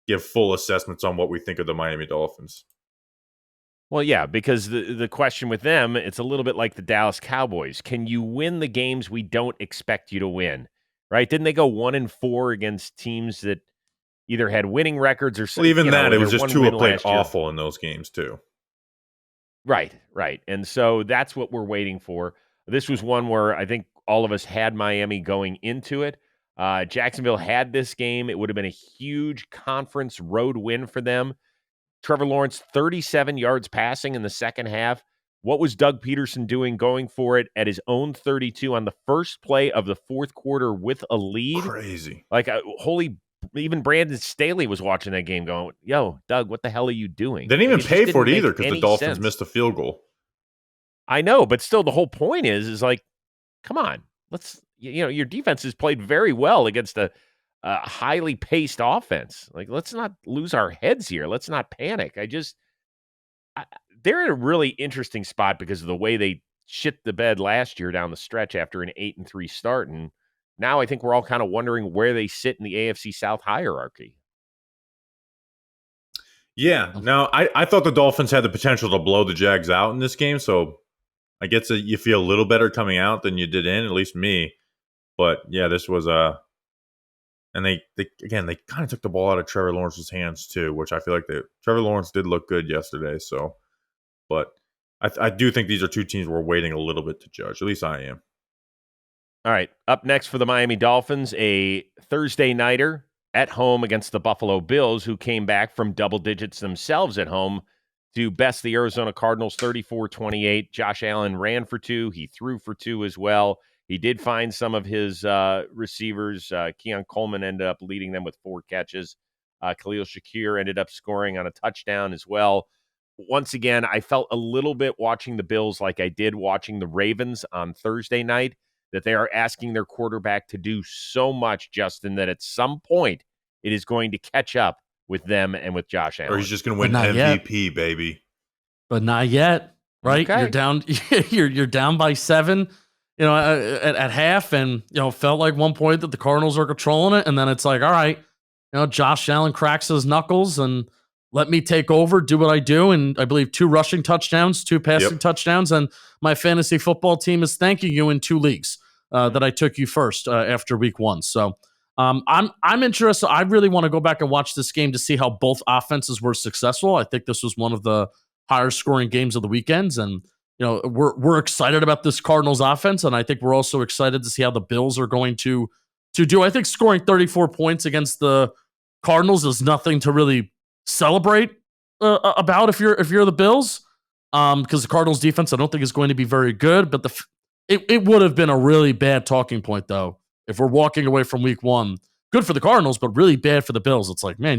Speaker 3: give full assessments on what we think of the Miami Dolphins.
Speaker 1: Well, yeah, because the question with them, it's a little bit like the Dallas Cowboys. Can you win the games we don't expect you to win? Right? Didn't they go 1-4 against teams that either had winning records or something?
Speaker 3: Well, even that, it was just Tua played awful in those games too.
Speaker 1: Right. And so that's what we're waiting for. This was one where I think all of us had Miami going into it. Jacksonville had this game. It would have been a huge conference road win for them. Trevor Lawrence, 37 yards passing in the second half. What was Doug Peterson doing going for it at his own 32 on the first play of the fourth quarter with a lead?
Speaker 3: Crazy.
Speaker 1: Like, even Brandon Staley was watching that game going, yo, Doug, what the hell are you doing?
Speaker 3: They didn't even pay for it either because the Dolphins missed a field goal.
Speaker 1: I know, but still the whole point is like, come on, let's, your defense has played very well against a highly paced offense. Like, let's not lose our heads here. Let's not panic. They're in a really interesting spot because of the way they shit the bed last year down the stretch after an 8-3 start. And now I think we're all kind of wondering where they sit in the AFC South hierarchy.
Speaker 3: Yeah. Now, I thought the Dolphins had the potential to blow the Jags out in this game, so I guess you feel a little better coming out than you did in, at least me. But yeah, this was and they kind of took the ball out of Trevor Lawrence's hands too, which I feel like Trevor Lawrence did look good yesterday. So, but I do think these are two teams we're waiting a little bit to judge. At least I am.
Speaker 1: All right, up next for the Miami Dolphins, a Thursday nighter at home against the Buffalo Bills, who came back from double digits themselves at home to best the Arizona Cardinals 34-28. Josh Allen ran for 2. He threw for 2 as well. He did find some of his receivers. Keon Coleman ended up leading them with 4 catches. Khalil Shakir ended up scoring on a touchdown as well. Once again, I felt a little bit watching the Bills like I did watching the Ravens on Thursday night, that they are asking their quarterback to do so much, Justin, that at some point it is going to catch up with them and with Josh Allen.
Speaker 3: Or he's just going to win MVP, yet. Baby.
Speaker 2: But not yet, right? Okay. You're down. You're down by 7. At half, and felt like one point that the Cardinals are controlling it, and then it's like, all right, Josh Allen cracks his knuckles and let me take over, do what I do, and I believe 2 rushing touchdowns, 2 passing touchdowns, and my fantasy football team is thanking you in 2 leagues that I took you first after week 1. So I'm interested. I really want to go back and watch this game to see how both offenses were successful. I think this was one of the higher scoring games of the weekends, and we're excited about this Cardinals offense, and I think we're also excited to see how the Bills are going to do. I think scoring 34 points against the Cardinals is nothing to really celebrate about if you're the Bills, because the Cardinals defense I don't think is going to be very good. But it would have been a really bad talking point though if we're walking away from week 1. Good for the Cardinals, but really bad for the Bills. It's like, man,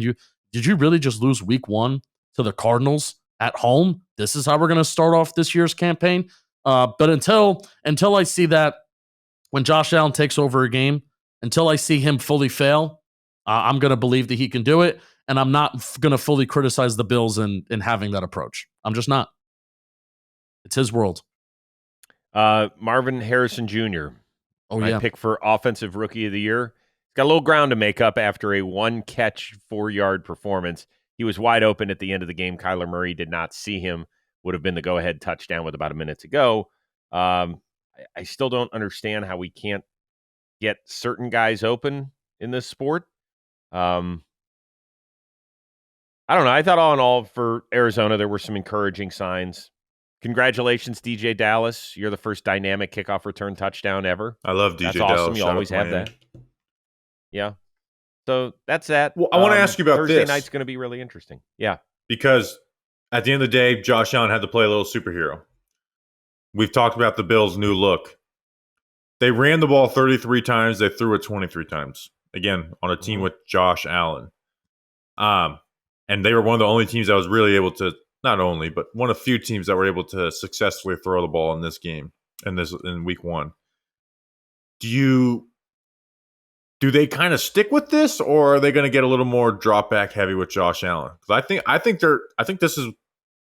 Speaker 2: did you really just lose week 1 to the Cardinals at home? This is how we're going to start off this year's campaign. But until I see that, when Josh Allen takes over a game, Until I see him fully fail, I'm going to believe that he can do it, and I'm not going to fully criticize the Bills in having that approach. I'm just not. It's his world.
Speaker 1: Marvin Harrison Jr., my pick for Offensive Rookie of the Year. He's got a little ground to make up after a one-catch, 4-yard performance. He was wide open at the end of the game. Kyler Murray did not see him. Would have been the go-ahead touchdown with about a minute to go. I still don't understand how we can't get certain guys open in this sport. I don't know. I thought all in all for Arizona, there were some encouraging signs. Congratulations, DJ Dallas. You're the first dynamic kickoff return touchdown ever.
Speaker 3: I love DJ
Speaker 1: That's
Speaker 3: Dallas.
Speaker 1: awesome. You always have that. Yeah. So that's that.
Speaker 3: Well, I want to ask you about
Speaker 1: Thursday
Speaker 3: this.
Speaker 1: night's going to be really interesting. Yeah.
Speaker 3: Because at the end of the day, Josh Allen had to play a little superhero. We've talked about the Bills' new look. They ran the ball 33 times. They threw it 23 times. Again, on a team with Josh Allen. And they were one of the only teams that was really able to, not only, but one of few teams that were able to successfully throw the ball in this game, in week 1. Do they kind of stick with this, or are they going to get a little more drop back heavy with Josh Allen? Because I think they're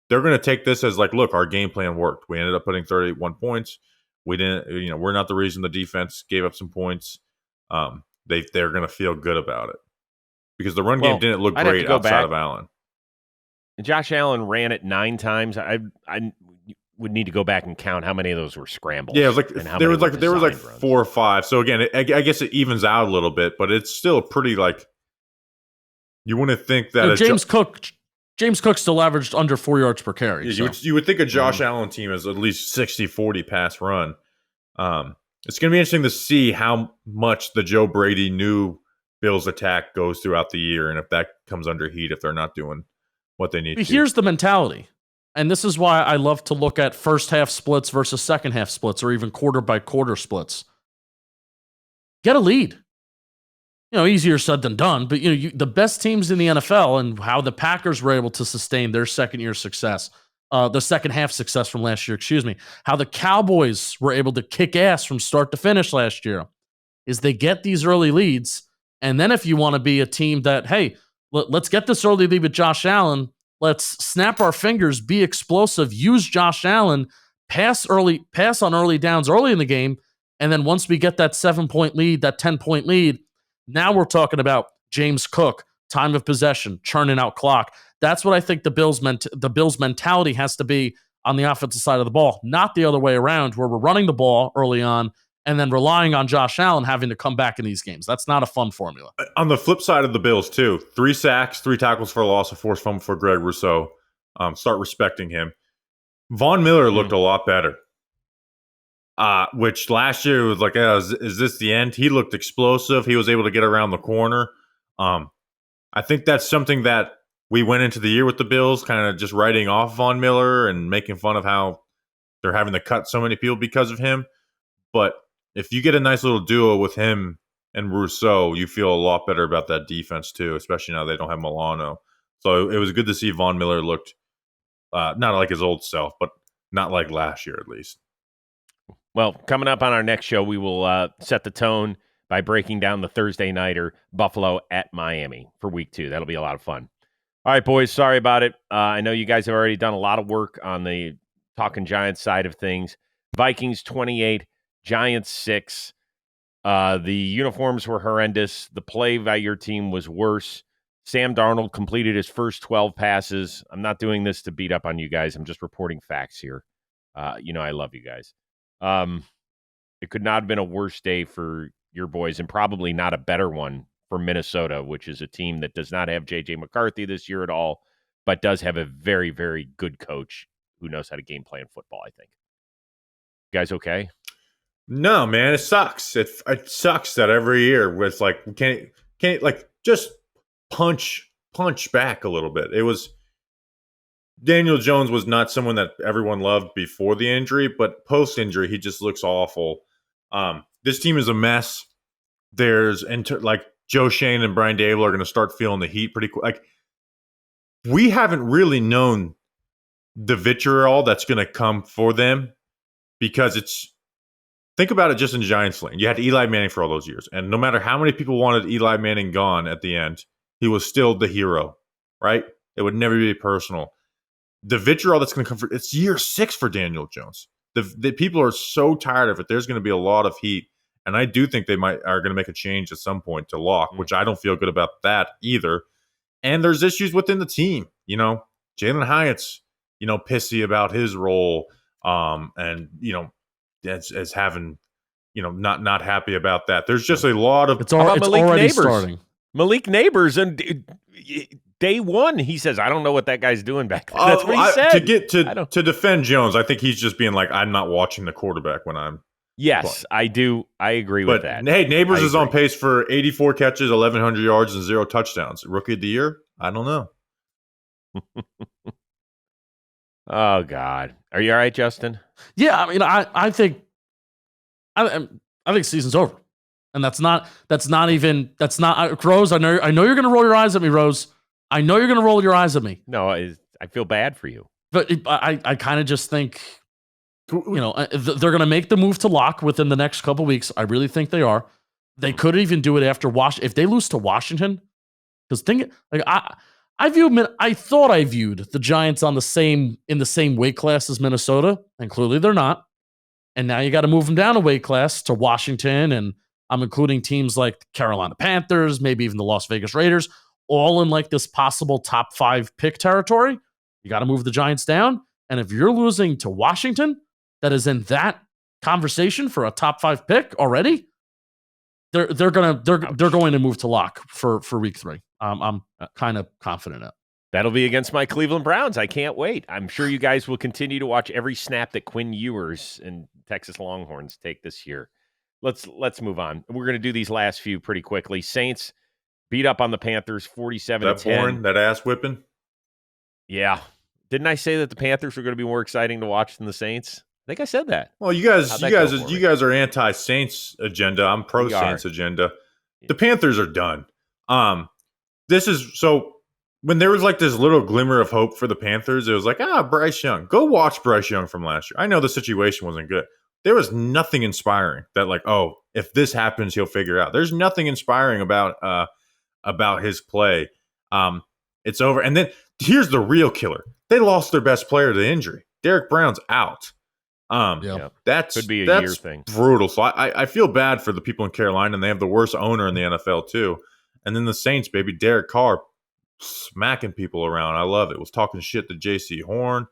Speaker 3: going to take this as like, look, our game plan worked. We ended up putting 31 points. We didn't, we're not the reason the defense gave up some points. They're going to feel good about it because the run game didn't look great outside of Allen.
Speaker 1: Josh Allen ran it 9 times. I would need to go back and count how many of those were scrambles.
Speaker 3: Yeah, it was like there was like 4 or 5. So again, I guess it evens out a little bit, but it's still pretty like you wouldn't think that
Speaker 2: James Cook still averaged under 4 yards per carry.
Speaker 3: Yeah, you would think a Josh Allen team is at least 60-40 pass run. It's going to be interesting to see how much the Joe Brady new Bills attack goes throughout the year, and if that comes under heat if they're not doing what they need to.
Speaker 2: Here's the mentality. And this is why I love to look at first half splits versus second half splits, or even quarter by quarter splits. Get a lead. Easier said than done, but the best teams in the NFL and how the Packers were able to sustain their second year success, the second half success from last year, how the Cowboys were able to kick ass from start to finish last year, is they get these early leads. And then if you want to be a team that, hey, let's get this early lead with Josh Allen, let's snap our fingers, be explosive, use Josh Allen, pass on early downs early in the game, and then once we get that 7-point lead, that 10-point lead, now we're talking about James Cook, time of possession, churning out clock. That's what I think the Bills' mentality has to be on the offensive side of the ball, not the other way around, where we're running the ball early on and then relying on Josh Allen having to come back in these games. That's not a fun formula.
Speaker 3: On the flip side of the Bills, too, 3 sacks, 3 tackles for a loss, a forced fumble for Greg Rousseau. Start respecting him. Von Miller looked a lot better. Which last year was like, is this the end? He looked explosive. He was able to get around the corner. I think that's something that we went into the year with the Bills, kind of just writing off Von Miller and making fun of how they're having to cut so many people because of him. But if you get a nice little duo with him and Rousseau, you feel a lot better about that defense too, especially now they don't have Milano. So it was good to see Von Miller looked not like his old self, but not like last year at least.
Speaker 1: Well, coming up on our next show, we will set the tone by breaking down the Thursday nighter, Buffalo at Miami for week 2. That'll be a lot of fun. All right, boys, sorry about it. I know you guys have already done a lot of work on the Talking Giants side of things. Vikings 28, Giants 6. The uniforms were horrendous. The play by your team was worse. Sam Darnold completed his first 12 passes. I'm not doing this to beat up on you guys. I'm just reporting facts here. I love you guys. It could not have been a worse day for your boys, and probably not a better one for Minnesota, which is a team that does not have J.J. McCarthy this year at all, but does have a very, very good coach who knows how to game plan football, I think. You guys okay?
Speaker 3: No, man, it sucks. It sucks that every year with like can't like just punch back a little bit. It was Daniel Jones was not someone that everyone loved before the injury, but post injury he just looks awful. This team is a mess. There's like Joe Shane and Brian Dable are going to start feeling the heat pretty quick. Like we haven't really known the vitriol that's going to come for them because think about it just in Giants land. You had Eli Manning for all those years. And no matter how many people wanted Eli Manning gone at the end, he was still the hero, right? It would never be personal. The vitriol that's going to come for it's year 6 for Daniel Jones. The people are so tired of it. There's going to be a lot of heat. And I do think they are going to make a change at some point to Locke, which I don't feel good about that either. And there's issues within the team. Jalen Hyatt's, pissy about his role. And, as having, not happy about that. There's just a lot of
Speaker 2: it's already starting.
Speaker 1: Malik Neighbors, and day one, he says, "I don't know what that guy's doing back there." That's what he said.
Speaker 3: To defend Jones, I think he's just being like, "I'm not watching the quarterback when I'm."
Speaker 1: Yes, I do. I agree with that.
Speaker 3: Hey, Neighbors is on pace for 84 catches, 1,100 yards, and 0 touchdowns. Rookie of the year? I don't know.
Speaker 1: Oh God, are you all right, Justin?
Speaker 2: Yeah, I mean, I think season's over. And that's not Rose. I know you're going to roll your eyes at me, Rose. I know you're going to roll your eyes at me.
Speaker 1: No, I feel bad for you.
Speaker 2: But I kind of just think, they're going to make the move to Locke within the next couple weeks. I really think they are. They could even do it after if they lose to Washington. Because I thought I viewed the Giants in the same weight class as Minnesota, and clearly they're not. And now you got to move them down a weight class to Washington, and I'm including teams like the Carolina Panthers, maybe even the Las Vegas Raiders, all in like this possible top 5 pick territory. You got to move the Giants down. And if you're losing to Washington, that is in that conversation for a top 5 pick already, they're going to move to Locke for week 3. I'm kind of confident in it.
Speaker 1: That'll be against my Cleveland Browns. I can't wait. I'm sure you guys will continue to watch every snap that Quinn Ewers and Texas Longhorns take this year. Let's move on. We're going to do these last few pretty quickly. Saints beat up on the Panthers 47-10.
Speaker 3: Boring, that ass whipping?
Speaker 1: Yeah. Didn't I say that the Panthers were going to be more exciting to watch than the Saints? I think I said that.
Speaker 3: Well, you guys are anti-Saints agenda. I'm pro-Saints agenda. The Panthers are done. This is so when there was like this little glimmer of hope for the Panthers, it was like, Bryce Young. Go watch Bryce Young from last year. I know the situation wasn't good. There was nothing inspiring that like, if this happens, he'll figure out. There's nothing inspiring about his play. It's over. And then here's the real killer. They lost their best player to injury. Derek Brown's out. That's
Speaker 1: could be a year thing.
Speaker 3: Brutal. So I feel bad for the people in Carolina, and they have the worst owner in the NFL too. And then the Saints, baby, Derek Carr smacking people around. I love it. Was talking shit to J.C. Horn.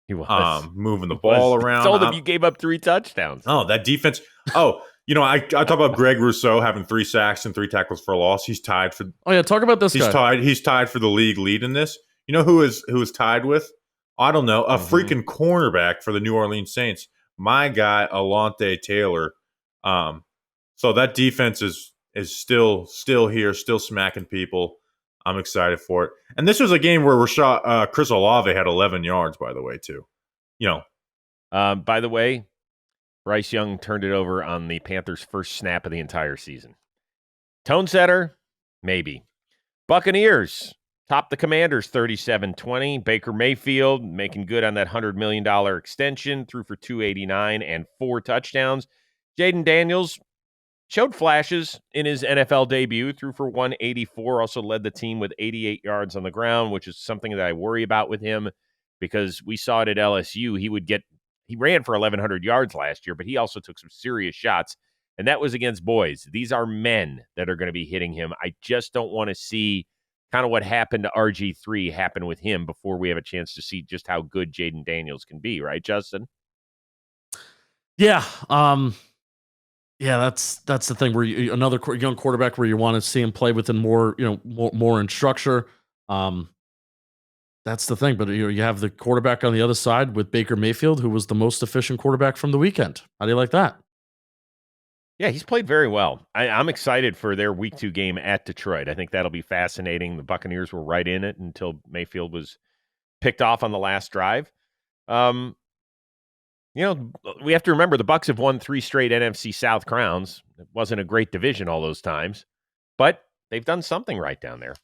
Speaker 1: He was
Speaker 3: moving the ball around.
Speaker 1: Told him you gave up 3 touchdowns.
Speaker 3: Oh, that defense. I talk about Greg Rousseau having 3 sacks and 3 tackles for a loss. He's tied for.
Speaker 2: Oh yeah, talk about this guy.
Speaker 3: He's tied for the league lead in this. You know who is tied with? I don't know, a freaking cornerback for the New Orleans Saints. My guy, Alontae Taylor. So that defense is still here, still smacking people. I'm excited for it. And this was a game where Chris Olave had 11 yards, by the way, too.
Speaker 1: By the way, Bryce Young turned it over on the Panthers' first snap of the entire season. Tone setter, maybe. Buccaneers topped the Commanders 37-20. Baker Mayfield making good on that $100 million extension, threw for 289 and 4 touchdowns. Jaden Daniels showed flashes in his NFL debut, threw for 184, also led the team with 88 yards on the ground, which is something that I worry about with him because we saw it at LSU. He ran for 1,100 yards last year, but he also took some serious shots, and that was against boys. These are men that are going to be hitting him. I just don't want to see kind of what happened to RG3 happen with him before we have a chance to see just how good Jaden Daniels can be, right, Justin?
Speaker 2: Yeah. Yeah, that's the thing where another young quarterback where you want to see him play within more in structure. That's the thing. But you have the quarterback on the other side with Baker Mayfield, who was the most efficient quarterback from the weekend. How do you like that?
Speaker 1: Yeah, he's played very well. I'm excited for their Week 2 game at Detroit. I think that'll be fascinating. The Buccaneers were right in it until Mayfield was picked off on the last drive. We have to remember the Bucs have won 3 straight NFC South crowns. It wasn't a great division all those times, but they've done something right down there.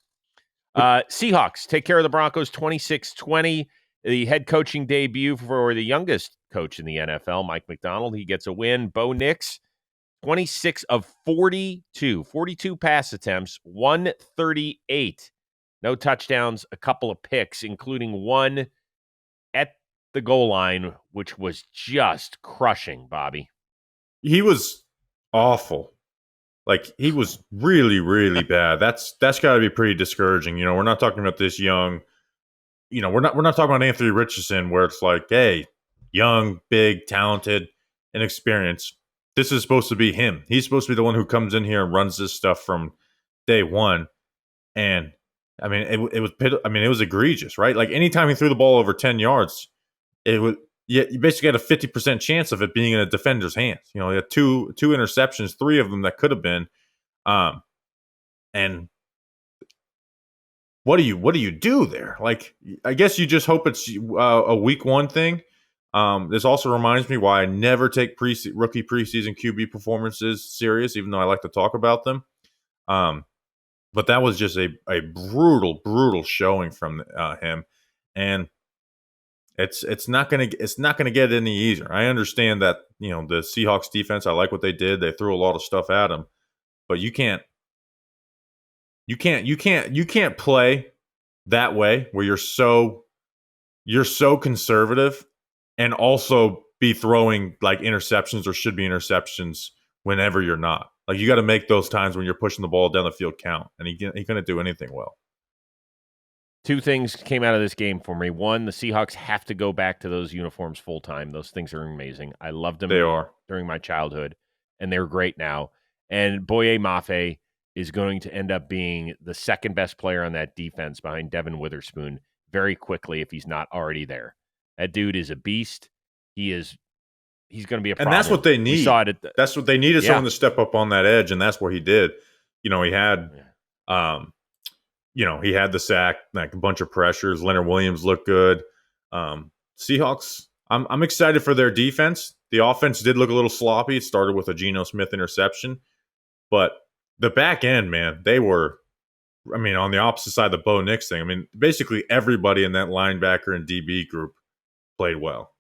Speaker 1: Seahawks take care of the Broncos 26-20. the head coaching debut for the youngest coach in the NFL, Mike McDonald. He gets a win. Bo Nix, 26 of 42 pass attempts, 138. No touchdowns, a couple of picks, including one at the goal line, which was just crushing, Bobby.
Speaker 3: He was awful. Like, he was really, really bad. That's got to be pretty discouraging. You know, we're not talking about this young. You know, we're not talking about Anthony Richardson, where it's like, hey, young, big, talented, inexperienced. This is supposed to be him. He's supposed to be the one who comes in here and runs this stuff from day one. And I mean, it was egregious, right? Like, anytime he threw the ball over 10 yards, you basically had a 50% chance of it being in a defender's hands. You know, he had two interceptions, 3 of them that could have been. And what do you do there? Like, I guess you just hope it's a week 1 thing. This also reminds me why I never take rookie preseason QB performances serious, even though I like to talk about them. But that was just a brutal showing from him, and it's not gonna get any easier. I understand that, you know, the Seahawks defense. I like what they did. They threw a lot of stuff at him, but you can't play that way where you're so conservative and also be throwing like interceptions or should be interceptions whenever you're not. Like, you got to make those times when you're pushing the ball down the field count, and he couldn't do anything well.
Speaker 1: 2 things came out of this game for me. 1, the Seahawks have to go back to those uniforms full time. Those things are amazing. I loved them.
Speaker 3: They are
Speaker 1: during my childhood, and they're great now. And Boye Mafe is going to end up being the second best player on that defense behind Devin Witherspoon very quickly if he's not already there. That dude is a beast. He's going to be a problem.
Speaker 3: And that's what they need.
Speaker 1: We saw it
Speaker 3: that's what they needed, someone to step up on that edge, and that's what he did. You know, he had he had the sack, like a bunch of pressures. Leonard Williams looked good. Seahawks, I'm excited for their defense. The offense did look a little sloppy. It started with a Geno Smith interception, but the back end, man, they were, I mean, on the opposite side of the Bo Nix thing. I mean, basically everybody in that linebacker and DB group played well.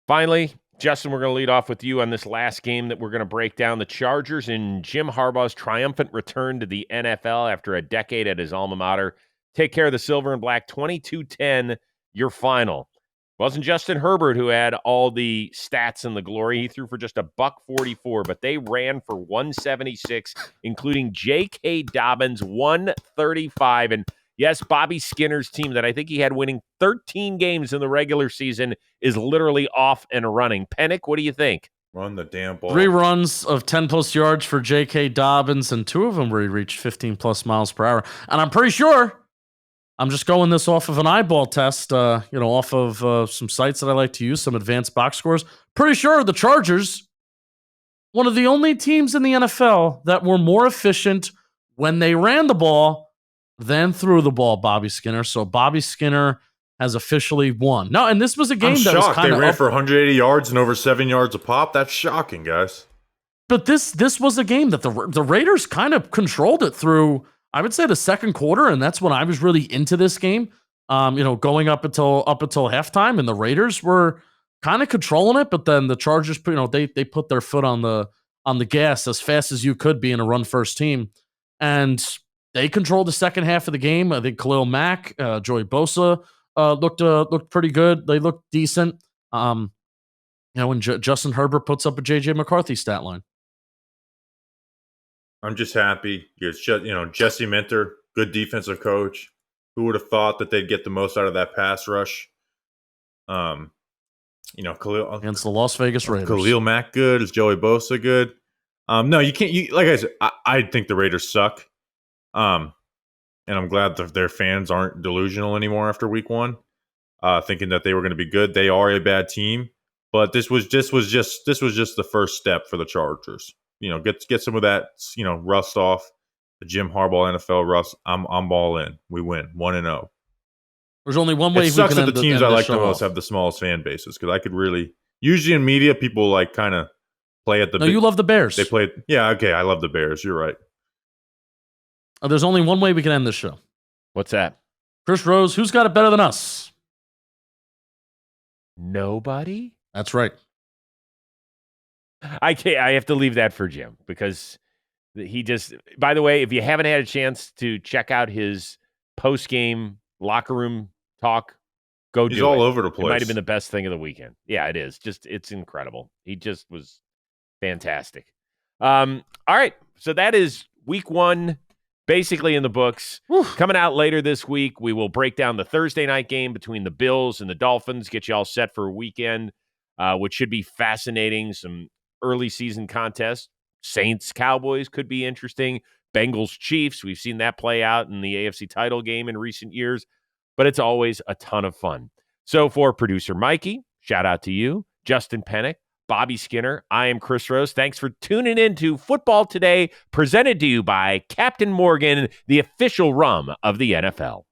Speaker 1: Finally, Justin, we're going to lead off with you on this last game that we're going to break down. The Chargers and Jim Harbaugh's triumphant return to the NFL after a decade at his alma mater. Take care of the silver and black, 22-10, your final. Wasn't Justin Herbert who had all the stats and the glory. He threw for just $144, but they ran for 176, including J.K. Dobbins, 135. And yes, Bobby Skinner's team that I think he had winning 13 games in the regular season is literally off and running. Penik, what do you think?
Speaker 3: Run the damn ball.
Speaker 2: 3 runs of 10-plus yards for J.K. Dobbins, and 2 of them where he reached 15-plus miles per hour. And I'm pretty sure, I'm just going this off of an eyeball test, off of some sites that I like to use, some advanced box scores. Pretty sure the Chargers, one of the only teams in the NFL that were more efficient when they ran the ball than threw the ball, Bobby Skinner. So Bobby Skinner has officially won. No, and this was a game that was kind of
Speaker 3: they ran for 180 yards and over 7 yards a pop. That's shocking, guys.
Speaker 2: But this was a game that the Raiders kind of controlled it through, I would say, the second quarter, and that's when I was really into this game. Going up until halftime, and the Raiders were kind of controlling it, but then the Chargers, they put their foot on the gas as fast as you could be in a run first team, and they controlled the second half of the game. I think Khalil Mack, Joey Bosa looked pretty good. They looked decent. When Justin Herbert puts up a JJ McCarthy stat line.
Speaker 3: I'm just happy. Jesse Minter, good defensive coach. Who would have thought that they'd get the most out of that pass rush? Khalil
Speaker 2: against the Las Vegas Raiders.
Speaker 3: Khalil Mack good. Is Joey Bosa good? No, you can't. Like I said, I think the Raiders suck. And I'm glad that their fans aren't delusional anymore after week 1, thinking that they were going to be good. They are a bad team, but this was just the first step for the Chargers. Get some of that, rust off, the Jim Harbaugh NFL rust. I'm all in. We win 1-0.
Speaker 2: There's only one way.
Speaker 3: It sucks that the teams I like the most have the smallest fan bases, because I could really, usually in media, people like kind of play at the.
Speaker 2: No, you love the Bears.
Speaker 3: They played. Yeah, okay, I love the Bears. You're right.
Speaker 2: There's only one way we can end this show.
Speaker 1: What's that?
Speaker 2: Chris Rose, who's got it better than us?
Speaker 1: Nobody?
Speaker 2: That's right.
Speaker 1: I have to leave that for Jim because he just, by the way, if you haven't had a chance to check out his post-game locker room talk, go do it.
Speaker 3: He's all over the place.
Speaker 1: It might have been the best thing of the weekend. Yeah, it is. It's incredible. He just was fantastic. All right. So that is week 1 basically in the books.
Speaker 2: Whew.
Speaker 1: Coming out later this week, we will break down the Thursday night game between the Bills and the Dolphins, get you all set for a weekend, which should be fascinating. Some early season contests. Saints, Cowboys could be interesting. Bengals, Chiefs. We've seen that play out in the AFC title game in recent years, but it's always a ton of fun. So for producer Mikey, shout out to you, Justin Penik, Bobby Skinner, I am Chris Rose. Thanks for tuning in to Football Today, presented to you by Captain Morgan, the official rum of the NFL.